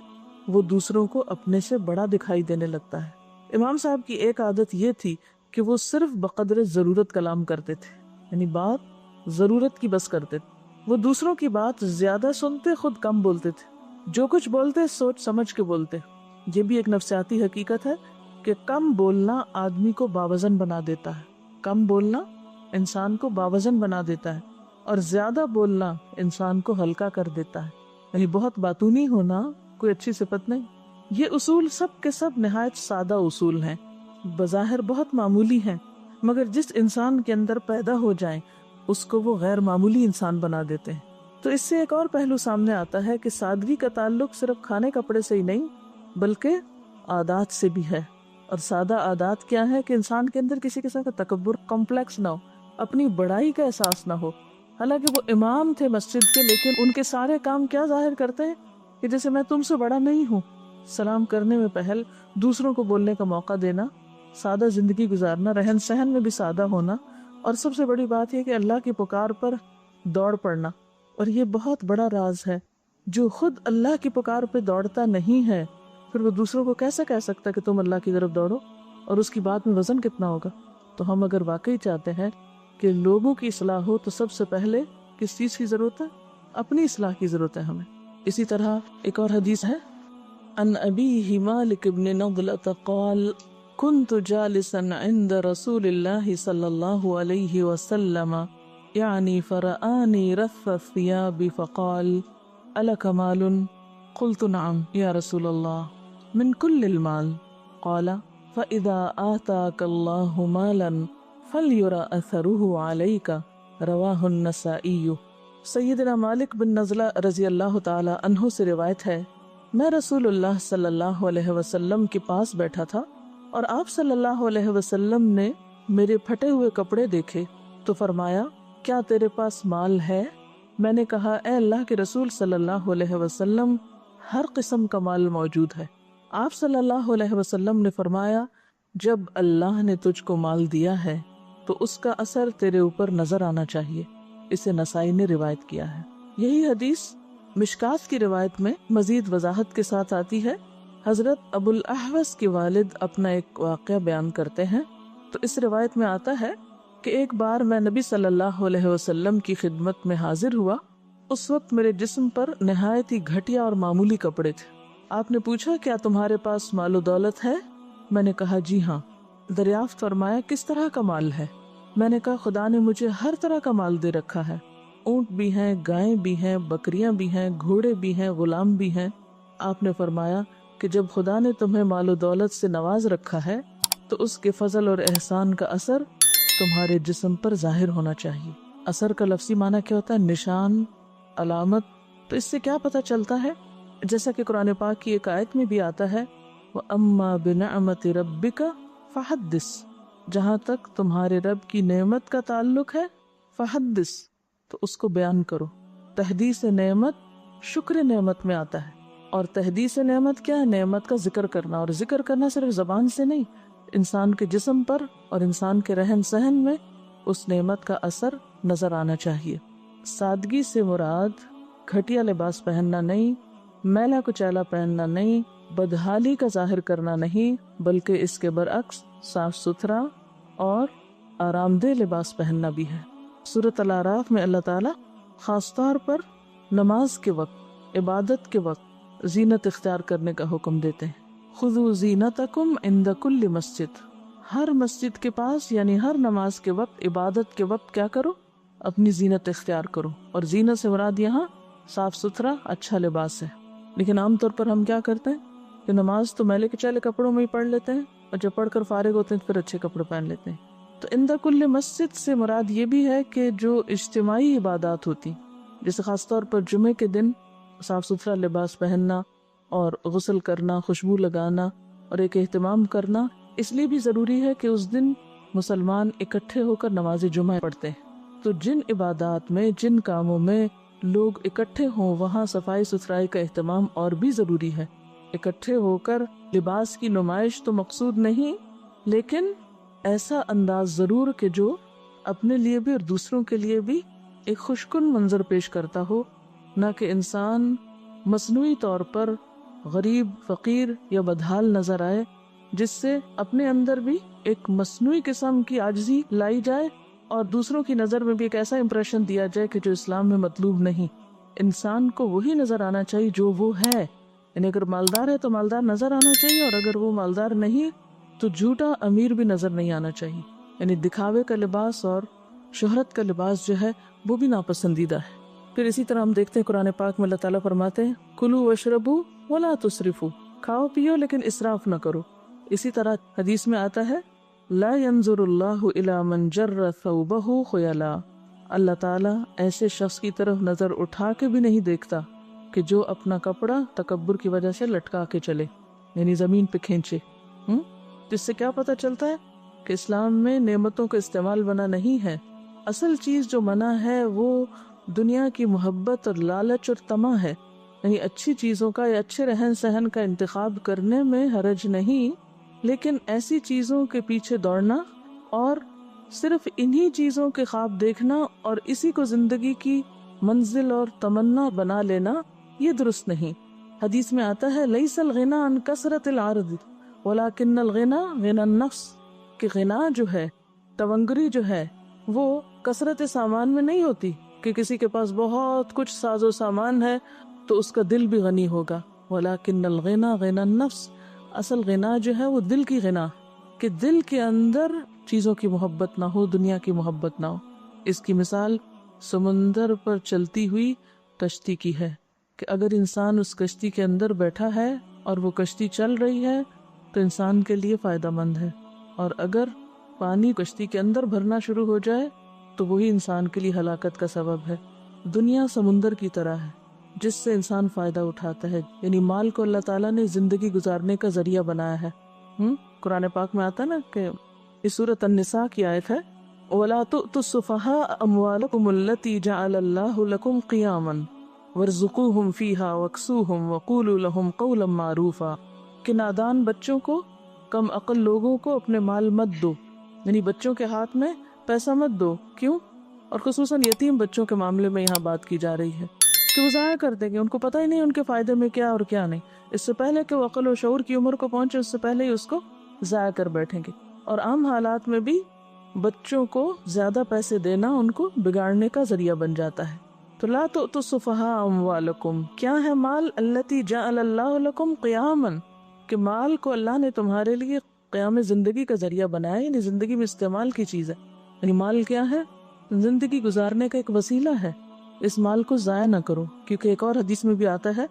وہ دوسروں کو اپنے سے بڑا دکھائی دینے لگتا ہے۔ امام صاحب کی ایک عادت یہ تھی کہ وہ صرف بقدر ضرورت کلام کرتے تھے، یعنی بات ضرورت کی بس کرتے تھے۔ وہ دوسروں کی بات زیادہ سنتے، خود کم بولتے تھے۔ جو کچھ بولتے سوچ سمجھ کے بولتے۔ یہ بھی ایک نفسیاتی حقیقت ہے کہ کم بولنا آدمی کو باوزن بنا دیتا ہے۔ کم بولنا انسان کو باوزن بنا دیتا ہے، اور زیادہ بولنا انسان کو ہلکا کر دیتا ہے۔ یعنی بہت باتونی ہونا کوئی اچھی صفت نہیں۔ یہ اصول سب کے سب نہایت سادہ اصول ہیں، بظاہر بہت معمولی ہیں، مگر جس انسان کے اندر پیدا ہو جائیں اس کو وہ غیر معمولی انسان بنا دیتے ہیں۔ تو اس سے ایک اور پہلو سامنے آتا ہے کہ سادگی کا تعلق صرف کھانے کپڑے سے ہی نہیں بلکہ عادات سے بھی ہے۔ اور سادہ عادات کیا ہے کہ انسان کے اندر کسی قسم کا تکبر، کمپلیکس نہ ہو، اپنی بڑائی کا احساس نہ ہو۔ حالانکہ وہ امام تھے مسجد کے، لیکن ان کے سارے کام کیا ظاہر کرتے ہیں کہ جیسے میں تم سے بڑا نہیں ہوں۔ سلام کرنے میں پہل، دوسروں کو بولنے کا موقع دینا، سادہ زندگی گزارنا، رہن سہن میں بھی سادہ ہونا، اور سب سے بڑی بات یہ کہ اللہ کی پکار پر دوڑ پڑنا۔ اور یہ بہت بڑا راز ہے، جو خود اللہ کی پکار پہ دوڑتا نہیں ہے پھر وہ دوسروں کو کیسے کہہ سکتا کہ تم اللہ کی طرف دوڑو، اور اس کی بات میں وزن کتنا ہوگا۔ تو ہم اگر واقعی چاہتے ہیں کہ لوگوں کی اصلاح ہو تو سب سے پہلے کس چیز کی ضرورت ہے؟ اپنی اصلاح کی ضرورت ہے ہمیں۔ اسی طرح ایک اور حدیث ہے، عن ابیہ مالک بن نضلۃ قال كنت جالسا عند رسول اللہ صلی اللہ علیہ وسلم یعنی فرآنی رث الثياب فقال ألك مال؟ قلت نعم یا رسول اللہ، من كل المال؟ قال فإذا آتاك الله مالا فليرى أثره عليك رواہ النسائی۔ سیدنا مالک بن نضلہ رضی اللہ تعالی عنہ سے روایت ہے، میں رسول اللہ صلی اللہ علیہ وسلم کے پاس بیٹھا تھا اور آپ صلی اللہ علیہ وسلم نے میرے پھٹے ہوئے کپڑے دیکھے تو فرمایا، کیا تیرے پاس مال ہے؟ میں نے کہا، اے اللہ کے رسول صلی اللہ علیہ وسلم، ہر قسم کا مال موجود ہے۔ آپ صلی اللہ علیہ وسلم نے فرمایا، جب اللہ نے تجھ کو مال دیا ہے تو اس کا اثر تیرے اوپر نظر آنا چاہیے۔ اسے نسائی نے روایت کیا ہے۔ یہی حدیث مشکات کی روایت میں مزید وضاحت کے ساتھ آتی ہے۔ حضرت ابو الاحوص کے والد اپنا ایک واقعہ بیان کرتے ہیں، تو اس روایت میں آتا ہے کہ ایک بار میں نبی صلی اللہ علیہ وسلم کی خدمت میں حاضر ہوا۔ اس وقت میرے جسم پر نہایت ہی گھٹیا اور معمولی کپڑے تھے۔ آپ نے پوچھا، کیا تمہارے پاس مال و دولت ہے؟ میں نے کہا، جی ہاں۔ دریافت فرمایا، کس طرح کا مال ہے؟ میں نے کہا، خدا نے مجھے ہر طرح کا مال دے رکھا ہے، اونٹ بھی ہیں، گائیں بھی ہیں، بکریاں بھی ہیں، گھوڑے بھی ہیں، غلام بھی ہیں۔ آپ نے فرمایا کہ جب خدا نے تمہیں مال و دولت سے نواز رکھا ہے تو اس کے فضل اور احسان کا اثر تمہارے جسم پر ظاہر ہونا چاہیے۔ اثر کا لفظی معنی کیا ہوتا ہے؟ نشان، علامت۔ تو اس سے کیا پتہ چلتا ہے؟ جیسا کہ قرآن پاک کی ایک آیت میں بھی آتا ہے، وَأَمَّا بِنِعْمَةِ رَبِّكَ فَحَدِّثْ، جہاں تک تمہارے رب کی نعمت کا تعلق ہے، فحدث، تو اس کو بیان کرو۔ تحدیث نعمت شکر نعمت میں آتا ہے، اور تحدیث نعمت کیا ہے؟ نعمت کا ذکر کرنا، اور ذکر کرنا صرف زبان سے نہیں، انسان کے جسم پر اور انسان کے رہن سہن میں اس نعمت کا اثر نظر آنا چاہیے۔ سادگی سے مراد گھٹیا لباس پہننا نہیں، میلا کچیلا پہننا نہیں، بدحالی کا ظاہر کرنا نہیں، بلکہ اس کے برعکس صاف ستھرا اور آرام دہ لباس پہننا بھی ہے۔ سورۃ الاعراف میں اللہ تعالیٰ خاص طور پر نماز کے وقت، عبادت کے وقت زینت اختیار کرنے کا حکم دیتے ہیں۔ خذوا زینتکم عند کل مسجد، ہر مسجد کے پاس یعنی ہر نماز کے وقت، عبادت کے وقت کیا کرو؟ اپنی زینت اختیار کرو. اور زینت سے مراد یہاں صاف ستھرا اچھا لباس ہے. لیکن عام طور پر ہم کیا کرتے ہیں کہ نماز تو میلے کے چالے کپڑوں میں ہی پڑھ لیتے ہیں، اور جب پڑھ کر فارغ ہوتے ہیں پھر اچھے کپڑے پہن لیتے ہیں. تو عند کل مسجد سے مراد یہ بھی ہے کہ جو اجتماعی عبادات ہوتی، جیسے خاص طور پر جمعے کے دن صاف ستھرا لباس پہننا اور غسل کرنا، خوشبو لگانا اور ایک اہتمام کرنا، اس لیے بھی ضروری ہے کہ اس دن مسلمان اکٹھے ہو کر نماز جمعہ پڑھتے ہیں. تو جن عبادات میں، جن کاموں میں لوگ اکٹھے ہوں، وہاں صفائی ستھرائی کا اہتمام اور بھی ضروری ہے. اکٹھے ہو کر لباس کی نمائش تو مقصود نہیں، لیکن ایسا انداز ضرور کہ جو اپنے لیے بھی اور دوسروں کے لیے بھی ایک خوشکن منظر پیش کرتا ہو، نہ کہ انسان مصنوعی طور پر غریب، فقیر یا بدحال نظر آئے، جس سے اپنے اندر بھی ایک مصنوعی قسم کی عاجزی لائی جائے اور دوسروں کی نظر میں بھی ایک ایسا امپریشن دیا جائے کہ جو اسلام میں مطلوب نہیں. انسان کو وہی نظر آنا چاہیے جو وہ ہے. یعنی اگر مالدار ہے تو مالدار نظر آنا چاہیے، اور اگر وہ مالدار نہیں تو جھوٹا امیر بھی نظر نہیں آنا چاہیے. یعنی دکھاوے کا لباس اور شہرت کا لباس جو ہے وہ بھی ناپسندیدہ ہے. پھر اسی طرح ہم دیکھتے ہیں قرآن پاک میں اللہ تعالیٰ فرماتے ہیں کلوا واشربوا ولا تسرفوا، کھاؤ پیو لیکن اسراف نہ کرو. اسی طرح حدیث میں آتا ہے لا ينظر اللہ الی من جر ثوبہ خیلا، اللہ تعالیٰ ایسے شخص کی طرف نظر اٹھا کے بھی نہیں دیکھتا کہ جو اپنا کپڑا تکبر کی وجہ سے لٹکا کے چلے، یعنی زمین پہ کھینچے. جس سے کیا پتہ چلتا ہے کہ اسلام میں نعمتوں کا استعمال منع نہیں ہے. اصل چیز جو منع ہے وہ دنیا کی محبت اور لالچ اور طمع ہے. یعنی اچھی چیزوں کا یا اچھے رہن سہن کا انتخاب کرنے میں حرج نہیں، لیکن ایسی چیزوں کے پیچھے دوڑنا اور صرف انہی چیزوں کے خواب دیکھنا اور اسی کو زندگی کی منزل اور تمنا بنا لینا، یہ درست نہیں. حدیث میں آتا ہے لیس الغنى عن کثرت العرض ولکن الغنى غنى النفس، کہ غنا جو ہے، تونگری جو ہے، وہ کثرت سامان میں نہیں ہوتی کہ کسی کے پاس بہت کچھ ساز و سامان ہے تو اس کا دل بھی غنی ہوگا. ولکن الغنى غنى النفس، اصل غنا جو ہے وہ دل کی غنا، کہ دل کے اندر چیزوں کی محبت نہ ہو، دنیا کی محبت نہ ہو. اس کی مثال سمندر پر چلتی ہوئی کشتی کی ہے کہ اگر انسان اس کشتی کے اندر بیٹھا ہے اور وہ کشتی چل رہی ہے تو انسان کے لیے فائدہ مند ہے، اور اگر پانی کشتی کے اندر بھرنا شروع ہو جائے تو وہی انسان کے لیے ہلاکت کا سبب ہے. دنیا سمندر کی طرح ہے جس سے انسان فائدہ اٹھاتا ہے. یعنی مال کو اللہ تعالیٰ نے زندگی گزارنے کا ذریعہ بنایا ہے. قرآن پاک میں آتا نا کہ اس سورۃ النساء کی آیت ہے وَلَا تُؤْتُوا السُّفَهَاءَ أَمْوَالَكُمُ الَّتِي جَعَلَ اللَّهُ لَكُمْ قِيَامًا وَارْزُقُوهُمْ فِيهَا وَاكْسُوهُمْ وَقُولُوا لَهُمْ قَوْلًا مَّعْرُوفًا، کہ نادان بچوں کو، کم عقل لوگوں کو اپنے مال مت دو، یعنی بچوں کے ہاتھ میں پیسہ مت دو. کیوں؟ اور خصوصاً یتیم بچوں کے معاملے میں یہاں بات کی جا رہی ہے کہ وہ ضائع کر دیں گے، ان کو پتہ ہی نہیں ان کے فائدے میں کیا اور کیا نہیں. اس سے پہلے کہ وہ عقل و شعور کی عمر کو پہنچے اس سے پہلے ہی اس کو ضائع کر بیٹھیں گے. اور عام حالات میں بھی بچوں کو زیادہ پیسے دینا ان کو بگاڑنے کا ذریعہ بن جاتا ہے. تو لا تؤتوا السفهاء اموالکم، کیا ہے مال؟ التی جعل اللہ لکم قیاما، کہ مال کو اللہ نے تمہارے لیے قیام زندگی کا ذریعہ بنایا، یعنی زندگی میں استعمال کی چیز ہے. یعنی مال کیا ہے؟ زندگی گزارنے کا ایک وسیلہ ہے. اس مال کو ضائع نہ کرو، کیونکہ ایک اور حدیث میں بھی آتا ہے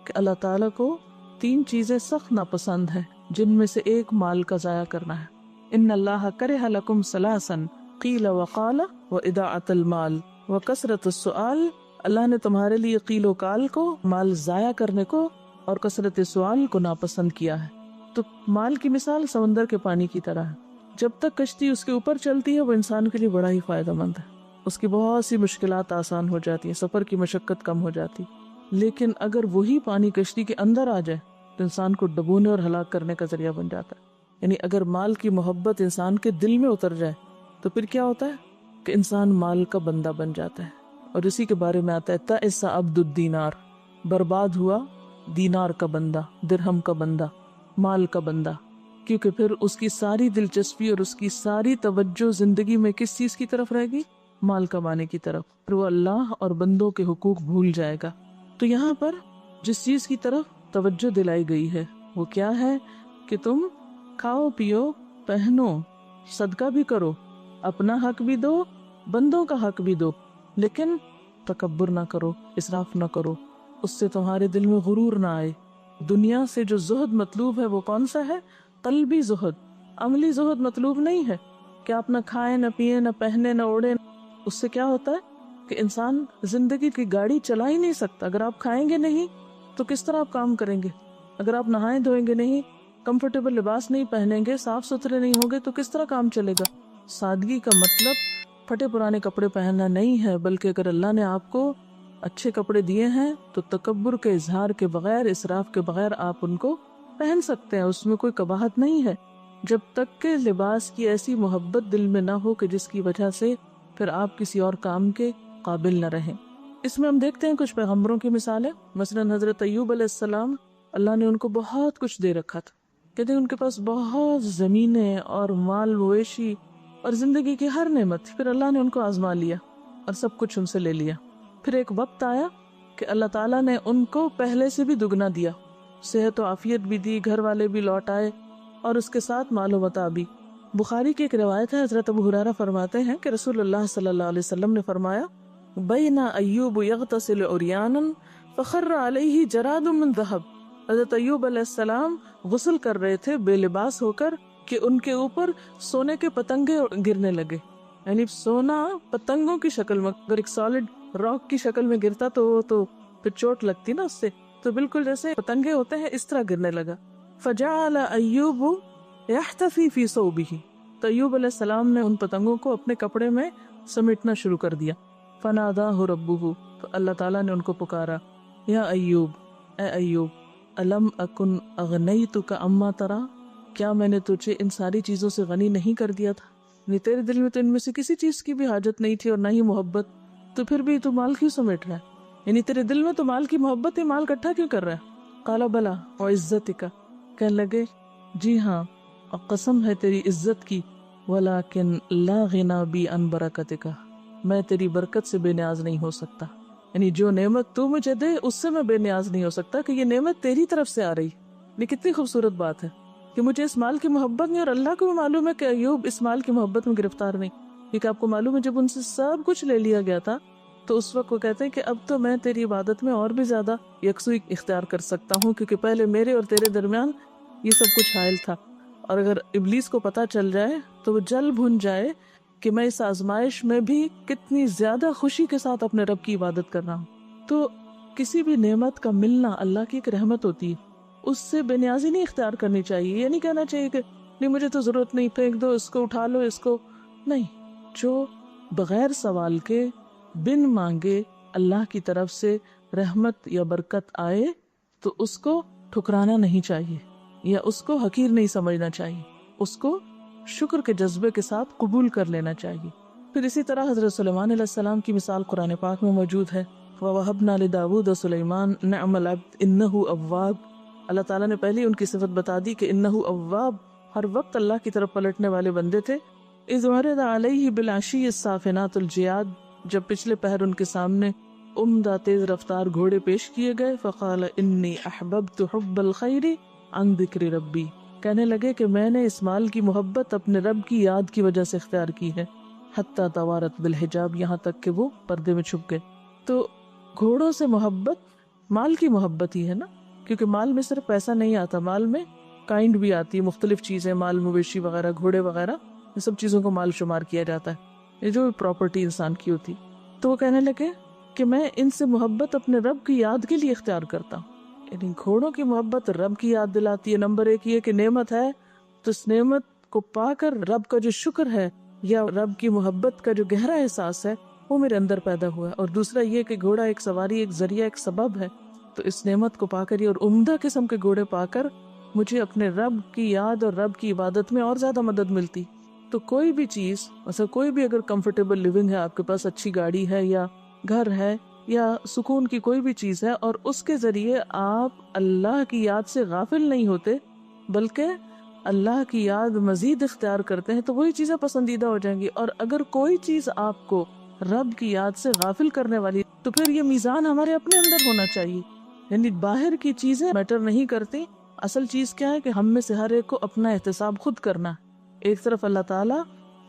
کہ اللہ تعالیٰ کو 3 چیزیں سخت ناپسند ہے، جن میں سے ایک مال کا ضائع کرنا ہے. ان اللہ کرہ لکم ثلاثا قیل وقال واضاعۃ المال وکثرت السؤال، اللہ نے تمہارے لیے قیل و قال کو، مال ضائع کرنے کو اور کثرت سوال کو ناپسند کیا ہے. تو مال کی مثال سمندر کے پانی کی طرح ہے. جب تک کشتی اس کے اوپر چلتی ہے وہ انسان کے لیے بڑا ہی فائدہ مند ہے، اس کی بہت سی مشکلات آسان ہو جاتی ہیں، سفر کی مشقت کم ہو جاتی. لیکن اگر وہی پانی کشتی کے اندر آ جائے تو انسان کو ڈبونے اور ہلاک کرنے کا ذریعہ بن جاتا ہے. یعنی اگر مال کی محبت انسان کے دل میں اتر جائے تو پھر کیا ہوتا ہے کہ انسان مال کا بندہ بن جاتا ہے. اور اسی کے بارے میں آتا ہے تَئِسَ عَبْدُ الدِّینار، برباد ہوا دینار کا بندہ، درہم کا بندہ، مال کا بندہ. کیونکہ پھر اس کی ساری دلچسپی اور اس کی ساری توجہ زندگی میں کس چیز کی طرف رہے گی؟ مال کمانے کی طرف. پھر وہ اللہ اور بندوں کے حقوق بھول جائے گا. تو یہاں پر جس چیز کی طرف توجہ دلائی گئی ہے وہ کیا ہے کہ تم کھاؤ پیو پہنو، صدقہ بھی کرو، اپنا حق بھی دو، بندوں کا حق بھی دو، لیکن تکبر نہ کرو، اسراف نہ کرو، اس سے تمہارے دل میں غرور نہ آئے۔ دنیا سے جو زہد مطلوب ہے وہ کون سا ہے؟ قلبی زہد، عملی زہد مطلوب نہیں ہے کہ آپ نہ کھائیں نہ پیئیں نہ پہنے نہ اوڑھیں۔ اس سے کیا ہوتا ہے کہ انسان زندگی کی گاڑی چلا ہی نہیں سکتا۔ اگر آپ کھائیں گے نہیں تو کس طرح آپ کام کریں گے؟ اگر آپ نہائیں دھوئیں گے نہیں، کمفرٹیبل لباس نہیں پہنیں گے، صاف ستھرے نہیں ہوں گے تو کس طرح کام چلے گا؟ سادگی کا مطلب پھٹے پرانے کپڑے پہننا نہیں ہے، بلکہ اگر اللہ نے آپ کو اچھے کپڑے دیے ہیں تو تکبر کے اظہار کے بغیر، اسراف کے بغیر آپ ان کو پہن سکتے ہیں، اس میں کوئی قباحت نہیں ہے، جب تک کہ لباس کی ایسی محبت دل میں نہ ہو کہ جس کی وجہ سے پھر آپ کسی اور کام کے قابل نہ رہیں۔ اس میں ہم دیکھتے ہیں کچھ پیغمبروں کی مثالیں، مثلا حضرت ایوب علیہ السلام، اللہ نے ان کو بہت کچھ دے رکھا تھا، کہتے ہیں ان کے پاس بہت زمینیں اور مال مویشی اور زندگی کی ہر نعمت تھی، پھر اللہ نے ان کو آزما لیا اور سب کچھ ان سے لے لیا۔ پھر ایک وقت آیا کہ اللہ تعالیٰ نے ان کو پہلے سے بھی دگنا دیا، صحت و عافیت بھی دی، گھر والے بھی لوٹ آئے اور اس کے ساتھ مال و متاع بھی۔ بخاری کی ایک روایت ہے، حضرت ابو ہریرہ فرماتے ہیں کہ رسول اللہ صلی اللہ علیہ وسلم نے فرمایا، بین ایوب یغتسل عریانا فخر علیہ جراد من ذہب۔ حضرت ایوب علیہ السلام غسل کر رہے تھے بے لباس ہو کر کہ ان کے اوپر سونے کے پتنگے گرنے لگے، یعنی سونا پتنگوں کی شکل میں، اگر ایک سالڈ راک کی شکل میں گرتا تو پھر چوٹ لگتی نا اس سے، تو بالکل جیسے پتنگے ہوتے ہیں اس طرح گرنے لگا۔ فجعل ایوب یحتفی فی ثوبہ، تو ایوب علیہ السلام نے ان پتنگوں کو اپنے کپڑے میں سمیٹنا شروع کر دیا۔ فناداہ ربہ، تو اللہ تعالیٰ نے ان کو پکارا، یا ایوب، اے ایوب، الم اکن اغنیتک اما ترا، کیا میں نے تجھے ان ساری چیزوں سے غنی نہیں کر دیا تھا؟ یعنی تیرے دل میں تو ان میں سے کسی چیز کی بھی حاجت نہیں تھی اور نہ ہی محبت، تو پھر بھی تو مال کیوں سمیٹ رہا ہے؟ یعنی تیرے دل میں تو مال کی محبت ہے، مال اکٹھا کیوں کر رہا ہے؟ قال بلا وعزتک، کہنے لگے جی ہاں، اور قسم ہے تیری عزت کی، ولیکن لا غنا بی عن برکتک، میں تیری برکت سے بے نیاز نہیں ہو سکتا، یعنی جو نعمت تو مجھے دے اس سے میں بے نیاز نہیں ہو سکتا، کہ یہ نعمت تیری طرف سے آ رہی۔ یہ کتنی خوبصورت بات ہے کہ مجھے اس مال کی محبت نہیں، اور اللہ کو بھی معلوم ہے کہ ایوب اس مال کی محبت میں گرفتار نہیں، کیونکہ آپ کو معلوم ہے جب ان سے سب کچھ لے لیا گیا تھا تو اس وقت وہ کہتے ہیں کہ اب تو میں تیری عبادت میں اور بھی زیادہ یکسوئی اختیار کر سکتا ہوں، کیونکہ پہلے میرے اور تیرے درمیان یہ سب کچھ حائل تھا، اور اگر ابلیس کو پتہ چل جائے تو وہ جل بھن جائے کہ میں اس آزمائش میں بھی کتنی زیادہ خوشی کے ساتھ اپنے رب کی عبادت کر رہا ہوں۔ تو کسی بھی نعمت کا ملنا اللہ کی ایک رحمت ہوتی ہے، اس سے بے نیازی نہیں اختیار کرنی چاہیے۔ یہ نہیں کہنا چاہیے کہ نہیں مجھے تو ضرورت نہیں، پھینک دو اس کو، اٹھا لو اس کو، نہیں۔ جو بغیر سوال کے، بن مانگے اللہ کی طرف سے رحمت یا برکت آئے تو اس کو ٹھکرانا نہیں چاہیے یا اس کو حقیر نہیں سمجھنا چاہیے، اس کو شکر کے جذبے کے ساتھ قبول کر لینا چاہیے۔ پھر اسی طرح حضرت سلیمان علیہ السلام کی مثال قرآن پاک میں موجود ہے، وَوَهَبْنَا لِدَاوُودَ سُلَيْمَانَ نِعْمَ الْعَبْدُ إِنَّهُ أَوَّابٌ۔ اللہ تعالیٰ نے پہلے ان کی صفت بتا دی کہ انہ اواب، ہر وقت اللہ کی طرف پلٹنے والے بندے تھے۔ اذ ورد علیہ بالعشی الصافنات الجیاد، جب پچھلے پہر ان کے سامنے عمدہ تیز رفتار گھوڑے پیش کیے گئے، فقال انی احببت حب الخیر عن ذکر ربی، کہنے لگے کہ میں نے اس مال کی محبت اپنے رب کی یاد کی وجہ سے اختیار کی ہے، حتی توارت بالحجاب، یہاں تک کہ وہ پردے میں چھپ گئے۔ تو گھوڑوں سے محبت مال کی محبت ہی ہے نا، کیونکہ مال میں صرف پیسہ نہیں آتا، مال میں کائنڈ بھی آتی ہے، مختلف چیزیں، مال مویشی وغیرہ، گھوڑے وغیرہ، یہ سب چیزوں کو مال شمار کیا جاتا ہے، یہ جو پراپرٹی انسان کی ہوتی۔ تو وہ کہنے لگے کہ میں ان سے محبت اپنے رب کی یاد کے لیے اختیار کرتا ہوں، یعنی گھوڑوں کی محبت رب کی یاد دلاتی ہے۔ نمبر ایک یہ کہ نعمت ہے تو اس نعمت کو پا کر رب کا جو شکر ہے یا رب کی محبت کا جو گہرا احساس ہے وہ میرے اندر پیدا ہوا ہے، اور دوسرا یہ کہ گھوڑا ایک سواری، ایک ذریعہ، ایک سبب ہے، تو اس نعمت کو پا کر یہ اور عمدہ قسم کے گھوڑے پا کر مجھے اپنے رب کی یاد اور رب کی عبادت میں اور زیادہ مدد ملتی۔ تو کوئی بھی چیز، مثلا کوئی بھی اگر کمفرٹیبل لیونگ ہے، آپ کے پاس اچھی گاڑی ہے یا گھر ہے یا سکون کی کوئی بھی چیز ہے، اور اس کے ذریعے آپ اللہ کی یاد سے غافل نہیں ہوتے بلکہ اللہ کی یاد مزید اختیار کرتے ہیں، تو وہی چیزیں پسندیدہ ہو جائیں گی۔ اور اگر کوئی چیز آپ کو رب کی یاد سے غافل کرنے والی، تو پھر یہ میزان ہمارے اپنے اندر ہونا چاہیے، یعنی باہر کی چیزیں میٹر نہیں کرتی، اصل چیز کیا ہے کہ ہم میں سے ہر ایک کو اپنا احتساب خود کرنا ہے۔ ایک طرف اللہ تعالیٰ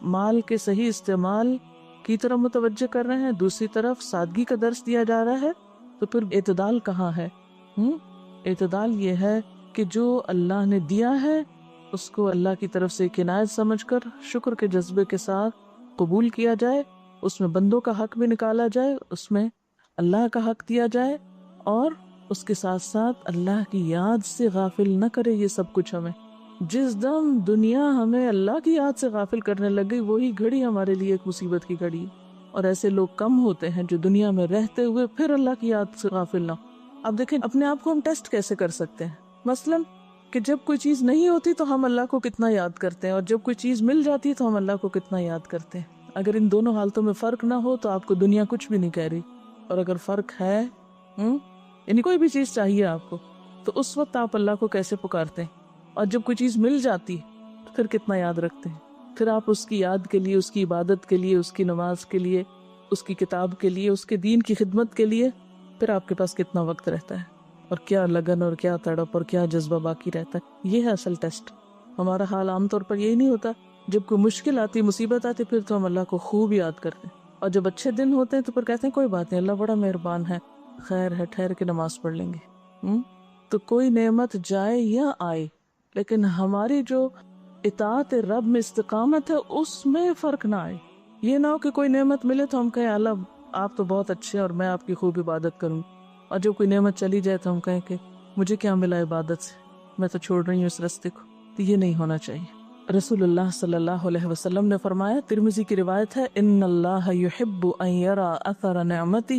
مال کے صحیح استعمال کی طرف متوجہ کر رہے ہیں، دوسری طرف سادگی کا درس دیا جا رہا ہے، تو پھر اعتدال کہاں ہے؟ اعتدال یہ ہے کہ جو اللہ نے دیا ہے اس کو اللہ کی طرف سے ایک عنایت سمجھ کر شکر کے جذبے کے ساتھ قبول کیا جائے، اس میں بندوں کا حق بھی نکالا جائے، اس میں اللہ کا حق دیا جائے، اور اس کے ساتھ ساتھ اللہ کی یاد سے غافل نہ کرے یہ سب کچھ ہمیں۔ جس دم دنیا ہمیں اللہ کی یاد سے غافل کرنے لگ گئی، وہی گھڑی ہمارے لیے ایک مصیبت کی گھڑی ہے، اور ایسے لوگ کم ہوتے ہیں جو دنیا میں رہتے ہوئے پھر اللہ کی یاد سے غافل نہ۔ اب دیکھیں اپنے آپ کو ہم ٹیسٹ کیسے کر سکتے ہیں، مثلاً کہ جب کوئی چیز نہیں ہوتی تو ہم اللہ کو کتنا یاد کرتے ہیں، اور جب کوئی چیز مل جاتی ہے تو ہم اللہ کو کتنا یاد کرتے ہیں۔ اگر ان دونوں حالتوں میں فرق نہ ہو تو آپ کو دنیا کچھ بھی نہیں کہہ رہی، اور اگر فرق ہے یعنی کوئی بھی چیز چاہیے آپ کو، تو اس وقت آپ اللہ کو کیسے پکارتے ہیں، اور جب کوئی چیز مل جاتی ہے تو پھر کتنا یاد رکھتے ہیں، پھر آپ اس کی یاد کے لیے، اس کی عبادت کے لیے، اس کی نماز کے لیے، اس کی کتاب کے لیے، اس کے دین کی خدمت کے لیے پھر آپ کے پاس کتنا وقت رہتا ہے، اور کیا لگن اور کیا تڑپ اور کیا جذبہ باقی رہتا ہے۔ یہ ہے اصل ٹیسٹ۔ ہمارا حال عام طور پر یہی نہیں ہوتا، جب کوئی مشکل آتی، مصیبت آتی، پھر تو ہم اللہ کو خوب یاد کرتے ہیں، اور جب اچھے دن ہوتے ہیں تو پھر کہتے ہیں کوئی بات نہیں، اللہ بڑا مہربان ہے، خیر ہے، ٹھہر کے نماز پڑھ لیں گے۔ تو کوئی نعمت جائے یا آئے، لیکن ہماری جو اطاعت رب میں استقامت ہے اس میں فرق نہ آئے۔ یہ نہ ہو کہ کوئی نعمت ملے تو ہم کہیں اللہ آپ تو بہت اچھے اور میں آپ کی خوب عبادت کروں، اور جب کوئی نعمت چلی جائے تو ہم کہیں کہ مجھے کیا ملا عبادت سے، میں تو چھوڑ رہی ہوں اس راستے کو۔ تو یہ نہیں ہونا چاہیے۔ رسول اللہ صلی اللہ علیہ وسلم نے فرمایا، ترمذی کی روایت ہے، ان اللہ یحب ان یرا اثر نعمتہ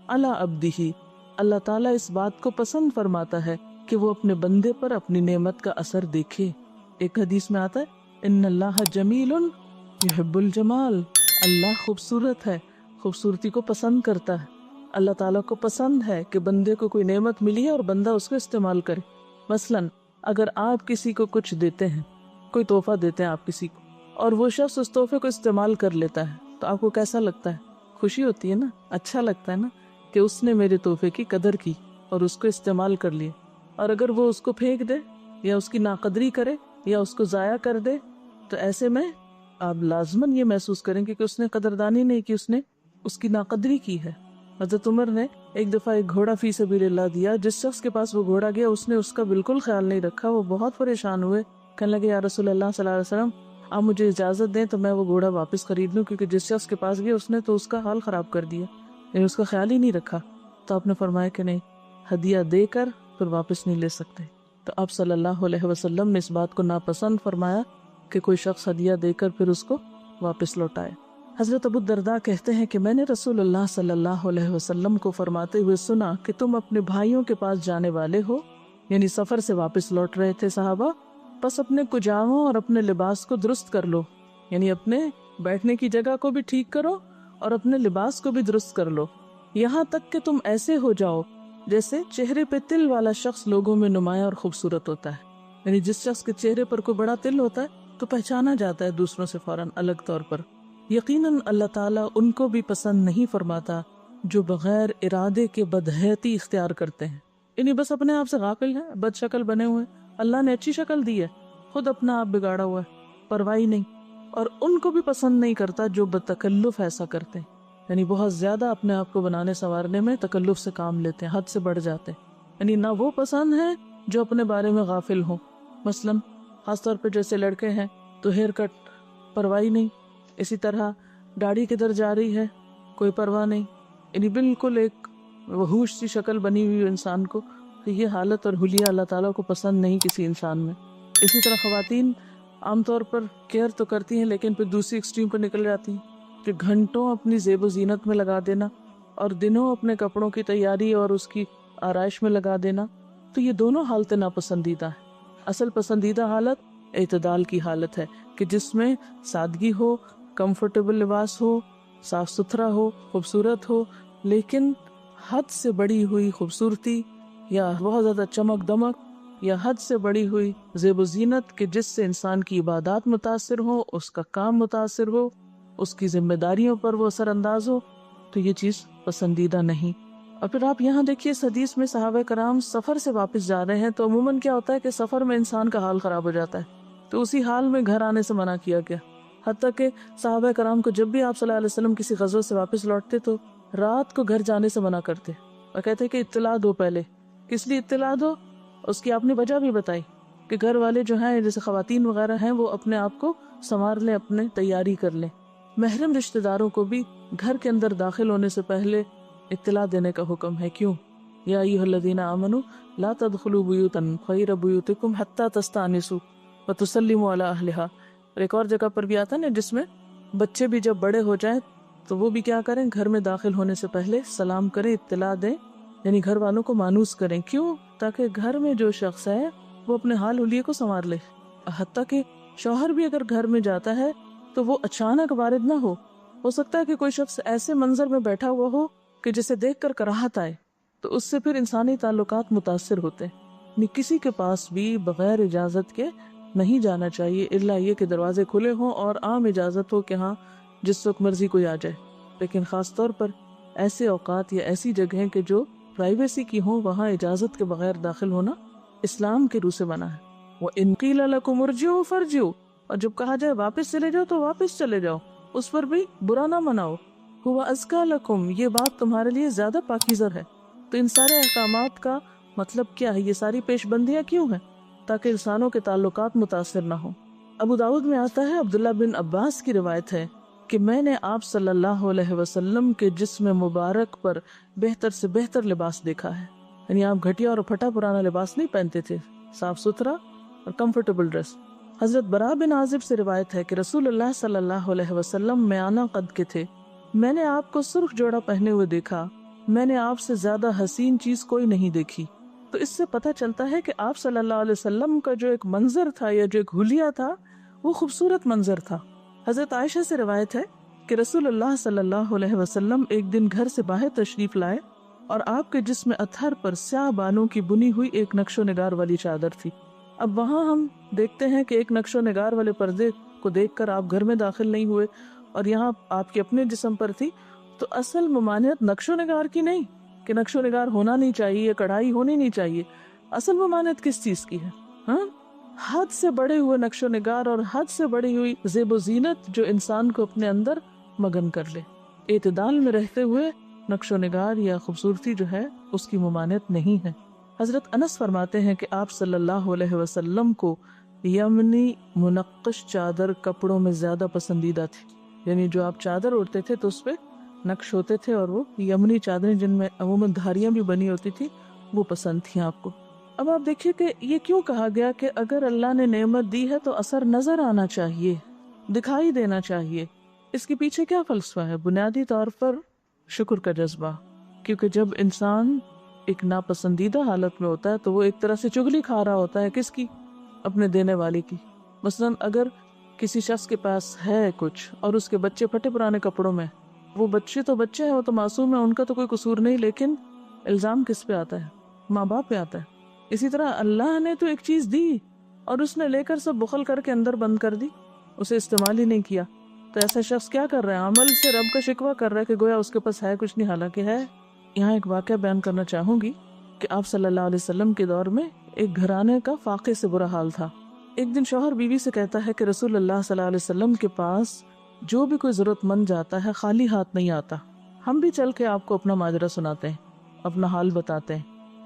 علی عبدہ، اللہ تعالیٰ اس بات کو پسند فرماتا ہے کہ وہ اپنے بندے پر اپنی نعمت کا اثر دیکھے۔ ایک حدیث میں آتا ہے، ان اللہ جمیل یحب الجمال، اللہ خوبصورت ہے، خوبصورتی کو پسند کرتا ہے۔ اللہ تعالیٰ کو پسند ہے کہ بندے کو کوئی نعمت ملی ہے اور بندہ اس کو استعمال کرے۔ مثلاً اگر آپ کسی کو کچھ دیتے ہیں، کوئی تحفہ دیتے ہیں آپ کسی کو، اور وہ شخص اس تحفے کو استعمال کر لیتا ہے، تو آپ کو کیسا لگتا ہے؟ خوشی ہوتی ہے نا، اچھا لگتا ہے نا کہ اس نے میرے تحفے کی قدر کی اور اس کو استعمال کر لیا۔ اور اگر وہ اس کو پھینک دے یا اس کی ناقدری کرے یا اس کو ضائع کر دے، تو ایسے میں آپ لازماً یہ محسوس کریں گے کہ اس نے قدردانی نہیں کی، اس نے اس کی ناقدری کی ہے۔ حضرت عمر نے ایک دفعہ ایک گھوڑا فی سبیل اللہ دیا، جس شخص کے پاس وہ گھوڑا گیا اس نے اس کا بالکل خیال نہیں رکھا، وہ بہت پریشان ہوئے، کہنے لگے یا رسول اللہ صلی اللہ علیہ وسلم آپ مجھے اجازت دیں تو میں وہ گھوڑا واپس خرید لوں، کیونکہ جس شخص کے پاس گیا اس نے تو اس کا حال خراب کر دیا، یعنی اس کا خیال ہی نہیں رکھا۔ تو آپ نے فرمایا کہ نہیں، ہدیہ دے کر پھر واپس نہیں لے سکتے۔ تو آپ صلی اللہ علیہ وسلم نے اس بات کو ناپسند فرمایا کہ کوئی شخص ہدیہ دے کر پھر اس کو واپس لوٹائے۔ حضرت ابو الدرداء کہتے ہیں کہ میں نے رسول اللہ صلی اللہ علیہ وسلم کو فرماتے ہوئے سنا کہ تم اپنے بھائیوں کے پاس جانے والے ہو، یعنی سفر سے واپس لوٹ رہے تھے صحابہ، بس اپنے کجاووں اور اپنے لباس کو درست کر لو، یعنی اپنے بیٹھنے کی جگہ کو بھی ٹھیک کرو اور اپنے لباس کو بھی درست کر لو، یہاں تک کہ تم ایسے ہو جاؤ جیسے چہرے پہ تل والا شخص لوگوں میں نمایاں اور خوبصورت ہوتا ہے، یعنی جس شخص کے چہرے پر کوئی بڑا تل ہوتا ہے تو پہچانا جاتا ہے دوسروں سے فوراً الگ طور پر۔ یقیناً اللہ تعالیٰ ان کو بھی پسند نہیں فرماتا جو بغیر ارادے کے بدحیتی اختیار کرتے ہیں، یعنی بس اپنے آپ سے غافل ہیں، بد شکل بنے ہوئے، اللہ نے اچھی شکل دی ہے، خود اپنا آپ بگاڑا ہوا ہے، پرواہی نہیں۔ اور ان کو بھی پسند نہیں کرتا جو بتکلف ایسا کرتے ہیں، یعنی بہت زیادہ اپنے آپ کو بنانے سنوارنے میں تکلف سے کام لیتے ہیں، حد سے بڑھ جاتے ہیں، یعنی نہ وہ پسند ہے جو اپنے بارے میں غافل ہوں۔ مثلاً خاص طور پہ جیسے لڑکے ہیں تو ہیئر کٹ، پرواہی نہیں، اسی طرح داڑھی کدھر جا رہی ہے کوئی پرواہ نہیں، یعنی بالکل ایک وحوش سی شکل بنی ہوئی انسان کو، تو یہ حالت اور حلیہ اللہ تعالیٰ کو پسند نہیں کسی انسان میں۔ اسی طرح خواتین عام طور پر کیئر تو کرتی ہیں لیکن پھر دوسری ایکسٹریم پر نکل جاتی ہیں کہ گھنٹوں اپنی زیب و زینت میں لگا دینا اور دنوں اپنے کپڑوں کی تیاری اور اس کی آرائش میں لگا دینا، تو یہ دونوں حالتیں ناپسندیدہ ہیں۔ اصل پسندیدہ حالت اعتدال کی حالت ہے کہ جس میں سادگی ہو، کمفرٹیبل لباس ہو، صاف ستھرا ہو، خوبصورت ہو، لیکن حد سے بڑی ہوئی خوبصورتی یا بہت زیادہ چمک دمک یا حد سے بڑی ہوئی زیب و زینت کہ جس سے انسان کی عبادات متاثر ہو، اس کا کام متاثر ہو، اس کی ذمہ داریوں پر وہ اثر انداز ہو، تو یہ چیز پسندیدہ نہیں۔ اور پھر آپ یہاں دیکھیے اس حدیث میں صحابہ کرام سفر سے واپس جا رہے ہیں تو عموماً کیا ہوتا ہے کہ سفر میں انسان کا حال خراب ہو جاتا ہے، تو اسی حال میں گھر آنے سے منع کیا گیا. حتیٰ کہ صحابہ کرام کو جب بھی آپ صلی اللہ علیہ وسلم کسی غزوہ سے واپس لوٹتے تو رات کو گھر جانے سے منع کرتے اور کہتے کہ اطلاع دو پہلے. کس لیے اطلاع دو؟ اس کی آپ نے وجہ بھی بتائی کہ گھر والے جو ہیں جیسے خواتین وغیرہ ہیں وہ اپنے آپ کو سنوار لیں، اپنے تیاری کر لیں. محرم رشتہ داروں کو بھی گھر کے اندر داخل ہونے سے پہلے اطلاع دینے کا حکم ہے. کیوں؟ یا ایھا الذین آمنوا لا تدخلوا بیوتا غیر بیوتکم حتی تستأنسوا وتسلموا علی اہلھا. اور ایک اور جگہ پر بھی آتا ہے نا جس میں بچے بھی جب بڑے ہو جائیں تو وہ بھی کیا کریں، گھر میں داخل ہونے سے پہلے سلام کریں، اطلاع دیں، یعنی گھر والوں کو مانوس کریں. کیوں؟ تاکہ گھر میں جو شخص ہے وہ اپنے حال حلیے کو سنوار لے. حتیٰ کہ شوہر بھی اگر گھر میں جاتا ہے تو وہ اچانک وارد نہ ہو سکتا ہے کہ کوئی شخص ایسے منظر میں بیٹھا ہوا ہو کہ جسے دیکھ کر کراہت آئے، تو اس سے پھر انسانی تعلقات متاثر ہوتے ہیں. کسی کے پاس بھی بغیر اجازت کے نہیں جانا چاہیے، الا یہ کہ دروازے کھلے ہوں اور عام اجازت ہو کہ ہاں جس وقت مرضی کوئی آ جائے. لیکن خاص طور پر ایسے اوقات یا ایسی جگہیں کہ جو پرائیویسی کی ہوں، وہاں اجازت کے بغیر داخل ہونا اسلام کے روح سے منع ہے. وَإِن قِيلَ لَكُمُ ارْجِعُوا فَارْجِعُوا، اور جب کہا جائے واپس چلے جاؤ تو واپس چلے جاؤ، اس پر بھی برا نہ مناؤ. هُوَ أَزْكَىٰ لَكُمْ، یہ بات تمہارے لیے زیادہ پاکیزہ ہے. تو ان سارے احکامات کا مطلب کیا ہے؟ یہ ساری پیش بندیاں کیوں ہیں؟ تاکہ انسانوں کے تعلقات متاثر نہ ہوں. ابو داؤد میں آتا ہے، عبداللہ بن عباس کی روایت ہے کہ میں نے آپ صلی اللہ علیہ وسلم کے جسم مبارک پر بہتر سے بہتر لباس دیکھا ہے. یعنی آپ گھٹیا اور پھٹا پرانا لباس نہیں پہنتے تھے، صاف ستھرا اور کمفرٹیبل ڈریس. حضرت براء بن عازب سے روایت ہے کہ رسول اللہ صلی اللہ علیہ وسلم میانہ قد کے تھے. میں نے آپ کو سرخ جوڑا پہنے ہوئے دیکھا، میں نے آپ سے زیادہ حسین چیز کوئی نہیں دیکھی. تو اس سے پتہ چلتا ہے کہ آپ صلی اللہ علیہ وسلم کا جو ایک منظر تھا یا جو ایک حلیہ تھا وہ خوبصورت منظر تھا. حضرت عائشہ سے روایت ہے کہ رسول اللہ صلی اللہ علیہ وسلم ایک دن گھر سے باہر تشریف لائے اور آپ کے جسم اطہر پر سیاہ بانوں کی بنی ہوئی ایک نقش و نگار والی چادر تھی. اب وہاں ہم دیکھتے ہیں کہ ایک نقش و نگار والے پردے کو دیکھ کر آپ گھر میں داخل نہیں ہوئے اور یہاں آپ کے اپنے جسم پر تھی. تو اصل ممانعت نقش و نگار کی نہیں کہ نقش و نگار ہونا نہیں چاہیے، کڑھائی ہونی نہیں چاہیے. اصل ممانعت کس چیز کی ہے؟ ہاں، حد سے بڑے ہوئے نقش و نگار اور حد سے بڑی ہوئی زیب و زینت جو انسان کو اپنے اندر مگن کر لے. اعتدال میں رہتے ہوئے نقش و نگار یا خوبصورتی جو ہے اس کی ممانعت نہیں ہے. حضرت انس فرماتے ہیں کہ آپ صلی اللہ علیہ وسلم کو یمنی منقش چادر کپڑوں میں زیادہ پسندیدہ تھی. یعنی جو آپ چادر اوڑھتے تھے تو اس پہ نقش ہوتے تھے، اور وہ یمنی چادریں جن میں عموماً دھاریاں بھی بنی ہوتی تھی وہ پسند تھیں آپ کو. اب آپ دیکھیے کہ یہ کیوں کہا گیا کہ اگر اللہ نے نعمت دی ہے تو اثر نظر آنا چاہیے، دکھائی دینا چاہیے. اس کے پیچھے کیا فلسفہ ہے؟ بنیادی طور پر شکر کا جذبہ. کیونکہ جب انسان ایک ناپسندیدہ حالت میں ہوتا ہے تو وہ ایک طرح سے چغلی کھا رہا ہوتا ہے. کس کی؟ اپنے دینے والی کی. مثلاً اگر کسی شخص کے پاس ہے کچھ اور اس کے بچے پھٹے پرانے کپڑوں میں، وہ بچے تو بچے ہیں، وہ تو معصوم ہیں، ان کا تو کوئی قصور نہیں، لیکن الزام کس پہ آتا ہے؟ ماں باپ پہ آتا ہے. اسی طرح اللہ نے تو ایک چیز دی اور اس نے لے کر سب بخل کر کے اندر بند کر دی، اسے استعمال ہی نہیں کیا. تو ایسا شخص کیا کر رہا ہے؟ عمل سے رب کا شکوہ کر رہا ہے کہ گویا اس کے پاس ہے کچھ نہیں، حالانکہ ہے. یہاں ایک واقعہ بیان کرنا چاہوں گی کہ آپ صلی اللہ علیہ وسلم کے دور میں ایک گھرانے کا فاقے سے برا حال تھا. ایک دن شوہر بیوی سے کہتا ہے کہ رسول اللہ صلی اللہ علیہ وسلم کے پاس جو بھی کوئی ضرورت مند جاتا ہے خالی ہاتھ نہیں آتا. ہم بھی چل کے آپ کو اپنا ماجرا سناتے ہیں، اپنا حال بتاتے ہیں،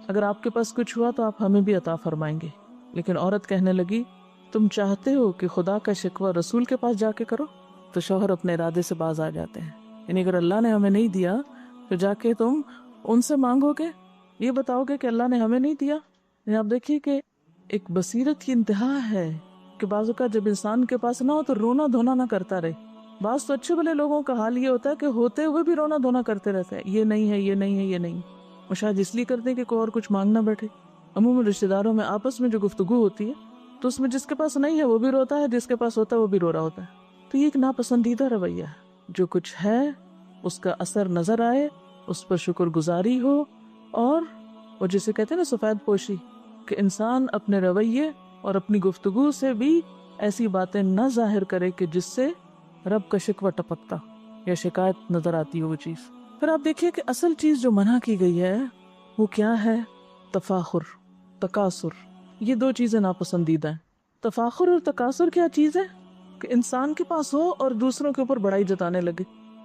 اگر آپ کے پاس کچھ ہوا تو آپ ہمیں بھی عطا فرمائیں گے. لیکن عورت کہنے لگی، تم چاہتے ہو کہ خدا کا شکوہ رسول کے پاس جا کے کرو؟ تو شوہر اپنے ارادے سے باز آ جاتے ہیں. یعنی اگر اللہ نے ہمیں نہیں دیا تو جا کے تم ان سے مانگو گے، یہ بتاؤ گے کہ اللہ نے ہمیں نہیں دیا. یعنی آپ دیکھیے کہ ایک بصیرت کی انتہا ہے کہ بعض اوقات جب انسان کے پاس نہ ہو تو رونا دھونا نہ کرتا رہے. بعض تو اچھے بھلے لوگوں کا حال یہ ہوتا ہے کہ ہوتے ہوئے بھی رونا دھونا کرتے رہتے ہیں، یہ نہیں ہے، یہ نہیں ہے، یہ نہیں. وہ شاید اس لیے کرتے ہیں کہ کوئی اور کچھ مانگنا بیٹھے. عموماً رشتے داروں میں آپس میں جو گفتگو ہوتی ہے تو اس میں جس کے پاس نہیں ہے وہ بھی روتا ہے، جس کے پاس ہوتا ہے وہ بھی رو رہا ہوتا ہے. تو یہ ایک ناپسندیدہ رویہ ہے. جو کچھ ہے اس کا اثر نظر آئے، اس پر شکر گزاری ہو، اور وہ جسے کہتے ہیں نا سفید پوشی، کہ انسان اپنے رویے اور اپنی گفتگو سے بھی ایسی باتیں نہ ظاہر کرے کہ جس سے رب کا شکوہ ٹپکتا یا شکایت نظر آتی ہو وہ چیز. پھر آپ دیکھیے کہ اصل چیز جو منع کی گئی ہے وہ کیا ہے؟ تفاخر، تکاثر. یہ دو چیزیں ناپسندیدہ ہیں. تفاخر اور تکاثر کیا چیز ہے؟ کہ انسان کے پاس ہو اور دوسروں کے اوپر بڑائی جتانے لگے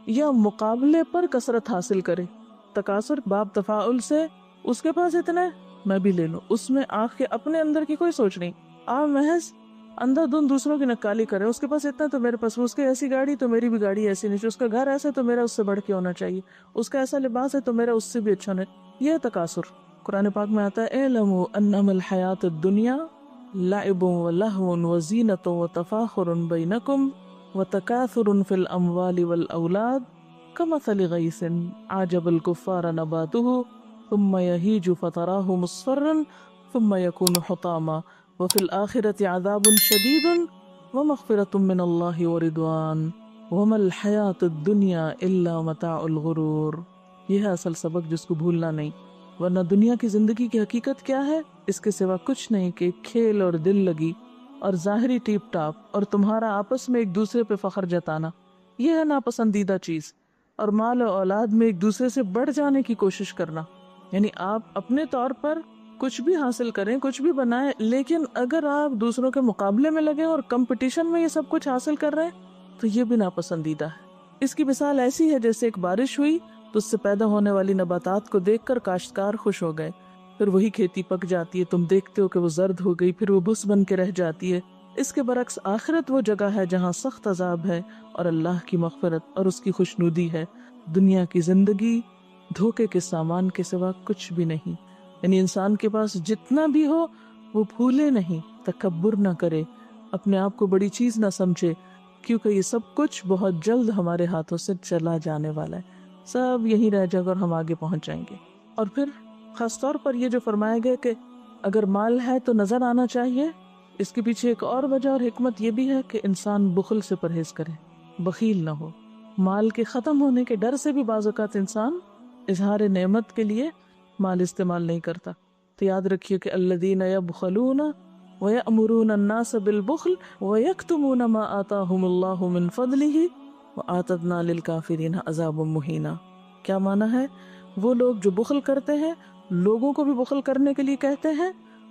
یا مقابلے پر کثرت حاصل کرے. تکاثر باب تفاعل سے اس کے پاس اتنا ہے میں بھی لے لوں، اس میں آنکھ کے اپنے اندر کی کوئی سوچ نہیں، آپ محض اندھا دھند دوسروں کی نکالی کرے. اس کے پاس اتنا تو میرے پاس، اس کے ایسی گاڑی تو میری بھی گاڑی ایسی نہیں، اس کا گھر ایسا تو میرا اس سے بڑھ کے ہونا چاہیے، اس کا ایسا لباس ہے تو میرا اس سے بھی اچھا ہونا. یہ تکاثر. قرآن پاک میں آتا ہے اعلموا انما الحیات الدنیا لعب ولہو وزینۃ وتفاخر بینکم وتکاثر فی الاموال والاولاد کمثل غیث اعجب الکفار نباتہ ثم یہیج فتراہ مصفرا ثم یکون حطاما وفی الآخرۃ عذاب شدید ومغفرۃ من اللہ ورضوان وما الحیاۃ الدنیا الا متاع الغرور. یہ ہے اصل سبق جس کو بھولنا نہیں، ورنہ دنیا کی زندگی کی حقیقت کیا ہے؟ اس کے سوا کچھ نہیں کہ کھیل اور دل لگی اور ظاہری ٹیپ ٹاپ اور تمہارا آپس میں ایک دوسرے پہ فخر جتانا. یہ ہے ناپسندیدہ چیز. اور مال و اولاد میں ایک دوسرے سے بڑھ جانے کی کوشش کرنا. یعنی آپ اپنے طور پر کچھ بھی حاصل کریں، کچھ بھی بنائیں، لیکن اگر آپ دوسروں کے مقابلے میں لگے اور کمپٹیشن میں یہ سب کچھ حاصل کر رہے ہیں تو یہ بھی ناپسندیدہ ہے. اس کی مثال ایسی ہے جیسے ایک بارش ہوئی تو اس سے پیدا ہونے والی نباتات کو دیکھ کر کاشتکار خوش ہو گئے، پھر وہی کھیتی پک جاتی ہے، تم دیکھتے ہو کہ وہ زرد ہو گئی، پھر وہ بس بن کے رہ جاتی ہے. اس کے برعکس آخرت وہ جگہ ہے جہاں سخت عذاب ہے اور اللہ کی مغفرت اور اس کی خوشنودی ہے. دنیا کی زندگی دھوکے کے سامان کے سوا کچھ بھی نہیں. یعنی انسان کے پاس جتنا بھی ہو وہ پھولے نہیں، تکبر نہ کرے، اپنے آپ کو بڑی چیز نہ سمجھے، کیونکہ یہ سب کچھ بہت جلد ہمارے ہاتھوں سے چلا جانے والا ہے. سب یہیں رہ جائے گا اور ہم آگے پہنچ جائیں گے. اور پھر خاص طور پر یہ جو فرمایا گیا کہ اگر مال ہے تو نظر آنا چاہیے، اس کے پیچھے ایک اور وجہ اور حکمت یہ بھی ہے کہ انسان بخل سے پرہیز کرے، بخیل نہ ہو. مال کے ختم ہونے کے ڈر سے بھی بعض اوقات انسان اظہار نعمت کے لیے مال استعمال نہیں کرتا. تو یاد رکھیے کہ الذین یبخلون ویأمرون الناس بالبخل ویکتمون ما آتاہم اللہ من فضلہ وآتدنا للکافرین عذابا مہینا. کیا معنی ہے؟ وہ لوگ جو بخل کرتے ہیں، لوگوں کو بھی بخل کرنے کے لیے کہتے ہیں،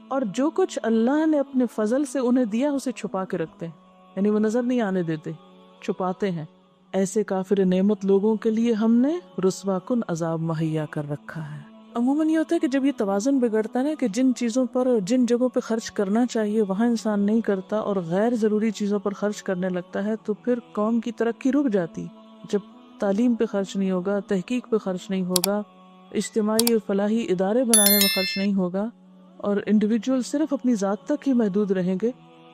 اور جو کچھ اللہ نے اپنے فضل سے انہیں دیا اسے چھپا کے رکھتے ہیں، یعنی وہ نظر نہیں آنے دیتے، چھپاتے ہیں. ایسے کافر نعمت لوگوں کے لیے ہم نے رسوا کن عذاب مہیا کر رکھا ہے. عموماً یہ ہوتا ہے کہ جب یہ توازن بگڑتا ہے کہ جن چیزوں پر جن جگہوں پہ خرچ کرنا چاہیے وہاں انسان نہیں کرتا اور غیر ضروری چیزوں پر خرچ کرنے لگتا ہے، تو پھر قوم کی ترقی رک جاتی. جب تعلیم پہ خرچ نہیں ہوگا، تحقیق پہ خرچ نہیں ہوگا، اجتماعی اور فلاحی ادارے بنانے میں خرچ نہیں ہوگا، اور انڈیویجول صرف اپنی ذات تک ہی محدود رہیں گے،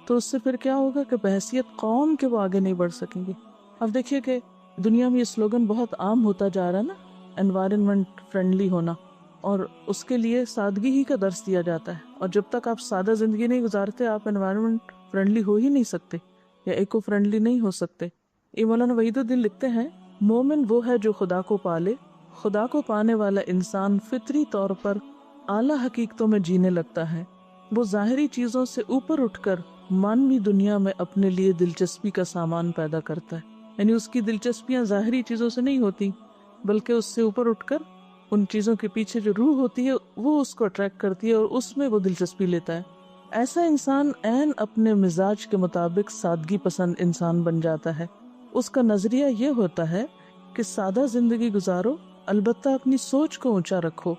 تو اس سے پھر کیا ہوگا کہ بحیثیت قوم کے وہ آگے نہیں بڑھ سکیں گے. اب دیکھیے کہ دنیا میں یہ سلوگن بہت عام ہوتا جا رہا ہے نا، انوائرمنٹ فرینڈلی ہونا، اور اس کے لیے سادگی ہی کا درس دیا جاتا ہے. اور جب تک آپ سادہ زندگی نہیں گزارتے آپ انوائرمنٹ فرینڈلی ہو ہی نہیں سکتے یا ایکو فرینڈلی نہیں ہو سکتے. یہ مولانا وحید الدین لکھتے ہیں مومن وہ ہے جو خدا کو پالے. خدا کو پانے والا انسان فطری طور پر اعلیٰ حقیقتوں میں جینے لگتا ہے. وہ ظاہری چیزوں سے اوپر اٹھ کر مانوی دنیا میں اپنے لیے دلچسپی کا سامان پیدا کرتا ہے. یعنی اس کی دلچسپیاں ظاہری چیزوں سے نہیں ہوتی بلکہ اس سے اوپر اٹھ کر ان چیزوں کے پیچھے جو روح ہوتی ہے وہ اس کو اٹریکٹ کرتی ہے اور اس میں وہ دلچسپی لیتا ہے. ایسا انسان عین اپنے مزاج کے مطابق سادگی پسند انسان بن جاتا ہے. اس کا نظریہ یہ ہوتا ہے کہ سادہ زندگی گزارو، البتہ اپنی سوچ کو اونچا رکھو.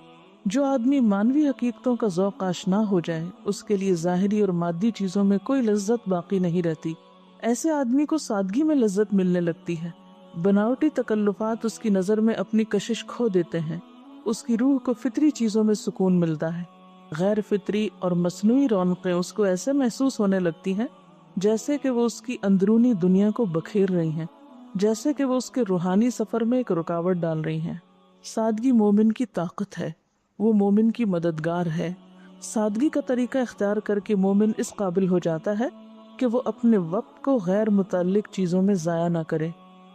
جو آدمی مانوی حقیقتوں کا ذوق آشنا ہو جائے اس کے لیے ظاہری اور مادی چیزوں میں کوئی لذت باقی نہیں رہتی. ایسے آدمی کو سادگی میں لذت ملنے لگتی ہے. بناوٹی تکلفات اس کی نظر میں اپنی کشش کھو دیتے ہیں. اس کی روح کو فطری چیزوں میں سکون ملتا ہے. غیر فطری اور مصنوعی رونقیں اس کو ایسے محسوس ہونے لگتی ہیں جیسے کہ وہ اس کی اندرونی دنیا کو بکھیر رہی ہیں، جیسے کہ وہ اس کے روحانی سفر میں ایک رکاوٹ ڈال رہی ہیں. سادگی مومن کی طاقت ہے، وہ مومن کی مددگار ہے. سادگی کا طریقہ اختیار کر کے مومن اس قابل ہو جاتا ہے کہ وہ اپنے وقت کو غیر متعلق چیزوں میں ضائع نہ کرے،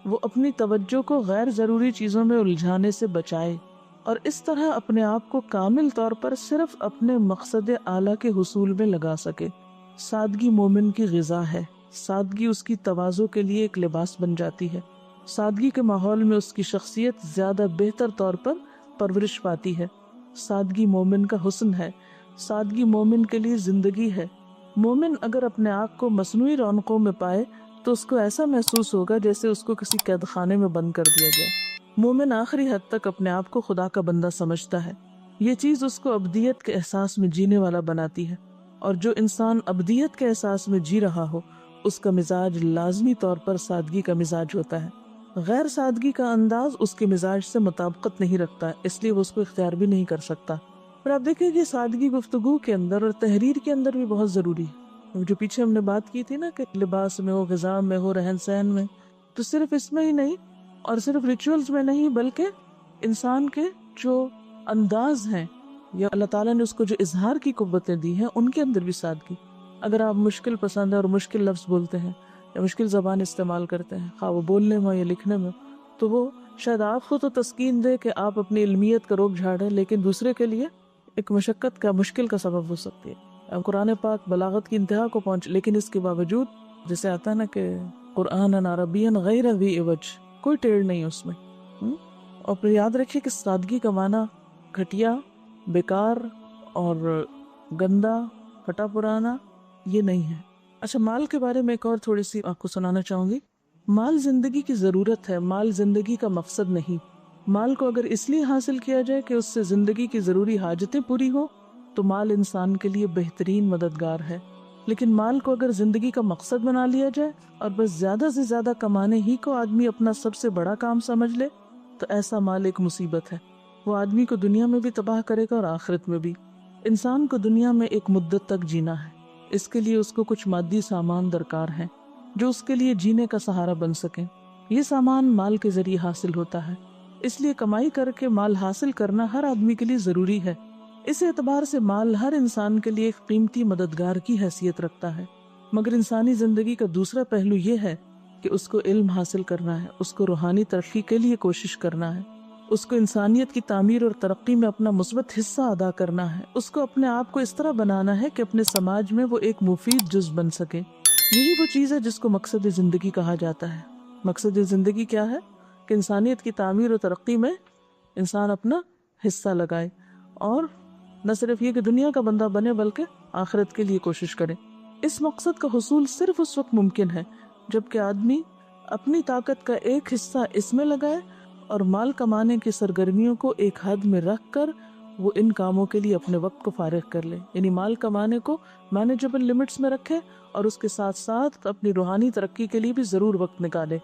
وہ اپنی توجہ کو غیر ضروری چیزوں میں الجھانے سے بچائے اور اس طرح اپنے آپ کو کامل طور پر صرف اپنے مقصد اعلیٰ کے حصول میں لگا سکے. سادگی مومن کی غذا ہے. سادگی اس کی تواضع کے لیے ایک لباس بن جاتی ہے. سادگی کے ماحول میں اس کی شخصیت زیادہ بہتر طور پر پرورش پاتی ہے. سادگی مومن کا حسن ہے. سادگی مومن کے لیے زندگی ہے. مومن اگر اپنے آپ کو مصنوعی رونقوں میں پائے تو اس کو ایسا محسوس ہوگا جیسے اس کو کسی قید خانے میں بند کر دیا گیا۔ مومن آخری حد تک اپنے آپ کو خدا کا بندہ سمجھتا ہے، یہ چیز اس کو ابدیت کے احساس میں جینے والا بناتی ہے، اور جو انسان ابدیت کے احساس میں جی رہا ہو اس کا مزاج لازمی طور پر سادگی کا مزاج ہوتا ہے۔ غیر سادگی کا انداز اس کے مزاج سے مطابقت نہیں رکھتا، اس لیے وہ اس کو اختیار بھی نہیں کر سکتا۔ اور آپ دیکھیں کہ سادگی گفتگو کے اندر اور تحریر کے اندر بھی بہت ضروری ہے۔ جو پیچھے ہم نے بات کی تھی نا کہ لباس میں ہو، غذا میں ہو، رہن سہن میں، تو صرف اس میں ہی نہیں اور صرف ریچولز میں نہیں بلکہ انسان کے جو انداز ہیں یا اللہ تعالیٰ نے اس کو جو اظہار کی قوتیں دی ہیں ان کے اندر بھی سادگی۔ اگر آپ مشکل پسند ہے اور مشکل لفظ بولتے ہیں یا مشکل زبان استعمال کرتے ہیں، خواہ وہ بولنے میں یا لکھنے میں، تو وہ شاید آپ کو تو تسکین دے کہ آپ اپنی علمیت کا روک جھاڑیں، لیکن دوسرے کے لیے ایک مشقت کا، مشکل کا سبب ہو سکتی ہے۔ قرآن پاک بلاغت کی انتہا کو پہنچ، لیکن اس کے باوجود جیسے آتا ہے نا کہ قرآن عربین غیر ذی عوج، کوئی ٹیڑھ نہیں اس میں۔ اور پھر یاد رکھیے کہ سادگی کا معنی گھٹیا، بیکار اور گندا، پھٹا پرانا یہ نہیں ہے۔ اچھا، مال کے بارے میں ایک اور تھوڑی سی آپ کو سنانا چاہوں گی۔ مال زندگی کی ضرورت ہے، مال زندگی کا مقصد نہیں۔ مال کو اگر اس لیے حاصل کیا جائے کہ اس سے زندگی کی ضروری حاجتیں پوری ہوں تو مال انسان کے لیے بہترین مددگار ہے، لیکن مال کو اگر زندگی کا مقصد بنا لیا جائے اور بس زیادہ سے زیادہ کمانے ہی کو آدمی اپنا سب سے بڑا کام سمجھ لے تو ایسا مال ایک مصیبت ہے۔ وہ آدمی کو دنیا میں بھی تباہ کرے گا اور آخرت میں بھی۔ انسان کو دنیا میں ایک مدت تک جینا ہے، اس کے لیے اس کو کچھ مادی سامان درکار ہیں جو اس کے لیے جینے کا سہارا بن سکیں۔ یہ سامان مال کے ذریعے حاصل ہوتا ہے، اس لیے کمائی کر کے مال حاصل کرنا ہر آدمی کے لیے ضروری ہے۔ اس اعتبار سے مال ہر انسان کے لیے ایک قیمتی مددگار کی حیثیت رکھتا ہے، مگر انسانی زندگی کا دوسرا پہلو یہ ہے کہ اس کو علم حاصل کرنا ہے، اس کو روحانی ترقی کے لیے کوشش کرنا ہے، اس کو انسانیت کی تعمیر اور ترقی میں اپنا مثبت حصہ ادا کرنا ہے، اس کو اپنے آپ کو اس طرح بنانا ہے کہ اپنے سماج میں وہ ایک مفید جز بن سکے۔ یہی وہ چیز ہے جس کو مقصد زندگی کہا جاتا ہے۔ مقصد زندگی کیا ہے؟ کہ انسانیت کی تعمیر اور ترقی میں انسان اپنا حصہ لگائے، اور نہ صرف یہ کہ دنیا کا بندہ بنے بلکہ آخرت کے لیے کوشش کرے۔ اس مقصد کا حصول صرف اس وقت ممکن ہے جبکہ آدمی اپنی طاقت کا ایک حصہ اس میں لگائے اور مال کمانے کی سرگرمیوں کو ایک حد میں رکھ کر وہ ان کاموں کے لیے اپنے وقت کو فارغ کر لے، یعنی مال کمانے کو مینیجبل لمٹس میں رکھے اور اس کے ساتھ ساتھ اپنی روحانی ترقی کے لیے بھی ضرور وقت نکالے۔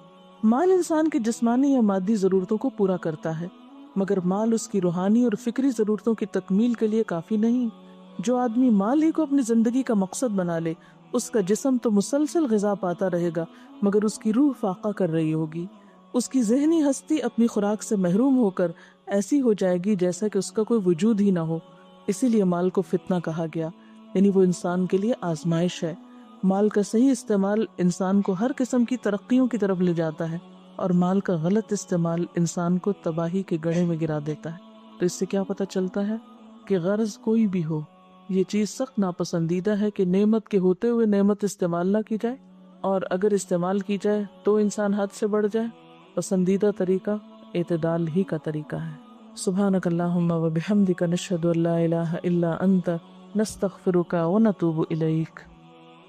مال انسان کی جسمانی یا مادی ضرورتوں کو پورا کرتا ہے، مگر مال اس کی روحانی اور فکری ضرورتوں کی تکمیل کے لیے کافی نہیں۔ جو آدمی مال ہی کو اپنی زندگی کا مقصد بنا لے اس کا جسم تو مسلسل غذا پاتا رہے گا مگر اس کی روح فاقہ کر رہی ہوگی، اس کی ذہنی ہستی اپنی خوراک سے محروم ہو کر ایسی ہو جائے گی جیسا کہ اس کا کوئی وجود ہی نہ ہو۔ اسی لیے مال کو فتنہ کہا گیا، یعنی وہ انسان کے لیے آزمائش ہے۔ مال کا صحیح استعمال انسان کو ہر قسم کی ترقیوں کی طرف لے جاتا ہے، اور مال کا غلط استعمال انسان کو تباہی کے گڑھے میں گرا دیتا ہے۔ تو اس سے کیا پتہ چلتا ہے کہ غرض کوئی بھی ہو، یہ چیز سخت ناپسندیدہ ہے کہ نعمت کے ہوتے ہوئے نعمت استعمال نہ کی جائے، اور اگر استعمال کی جائے تو انسان حد سے بڑھ جائے۔ پسندیدہ طریقہ اعتدال ہی کا طریقہ ہے۔ سبحانک اللہم و بحمدک، نشہد ان لا الہ الا انت، نستغفرک و نتوب الیک۔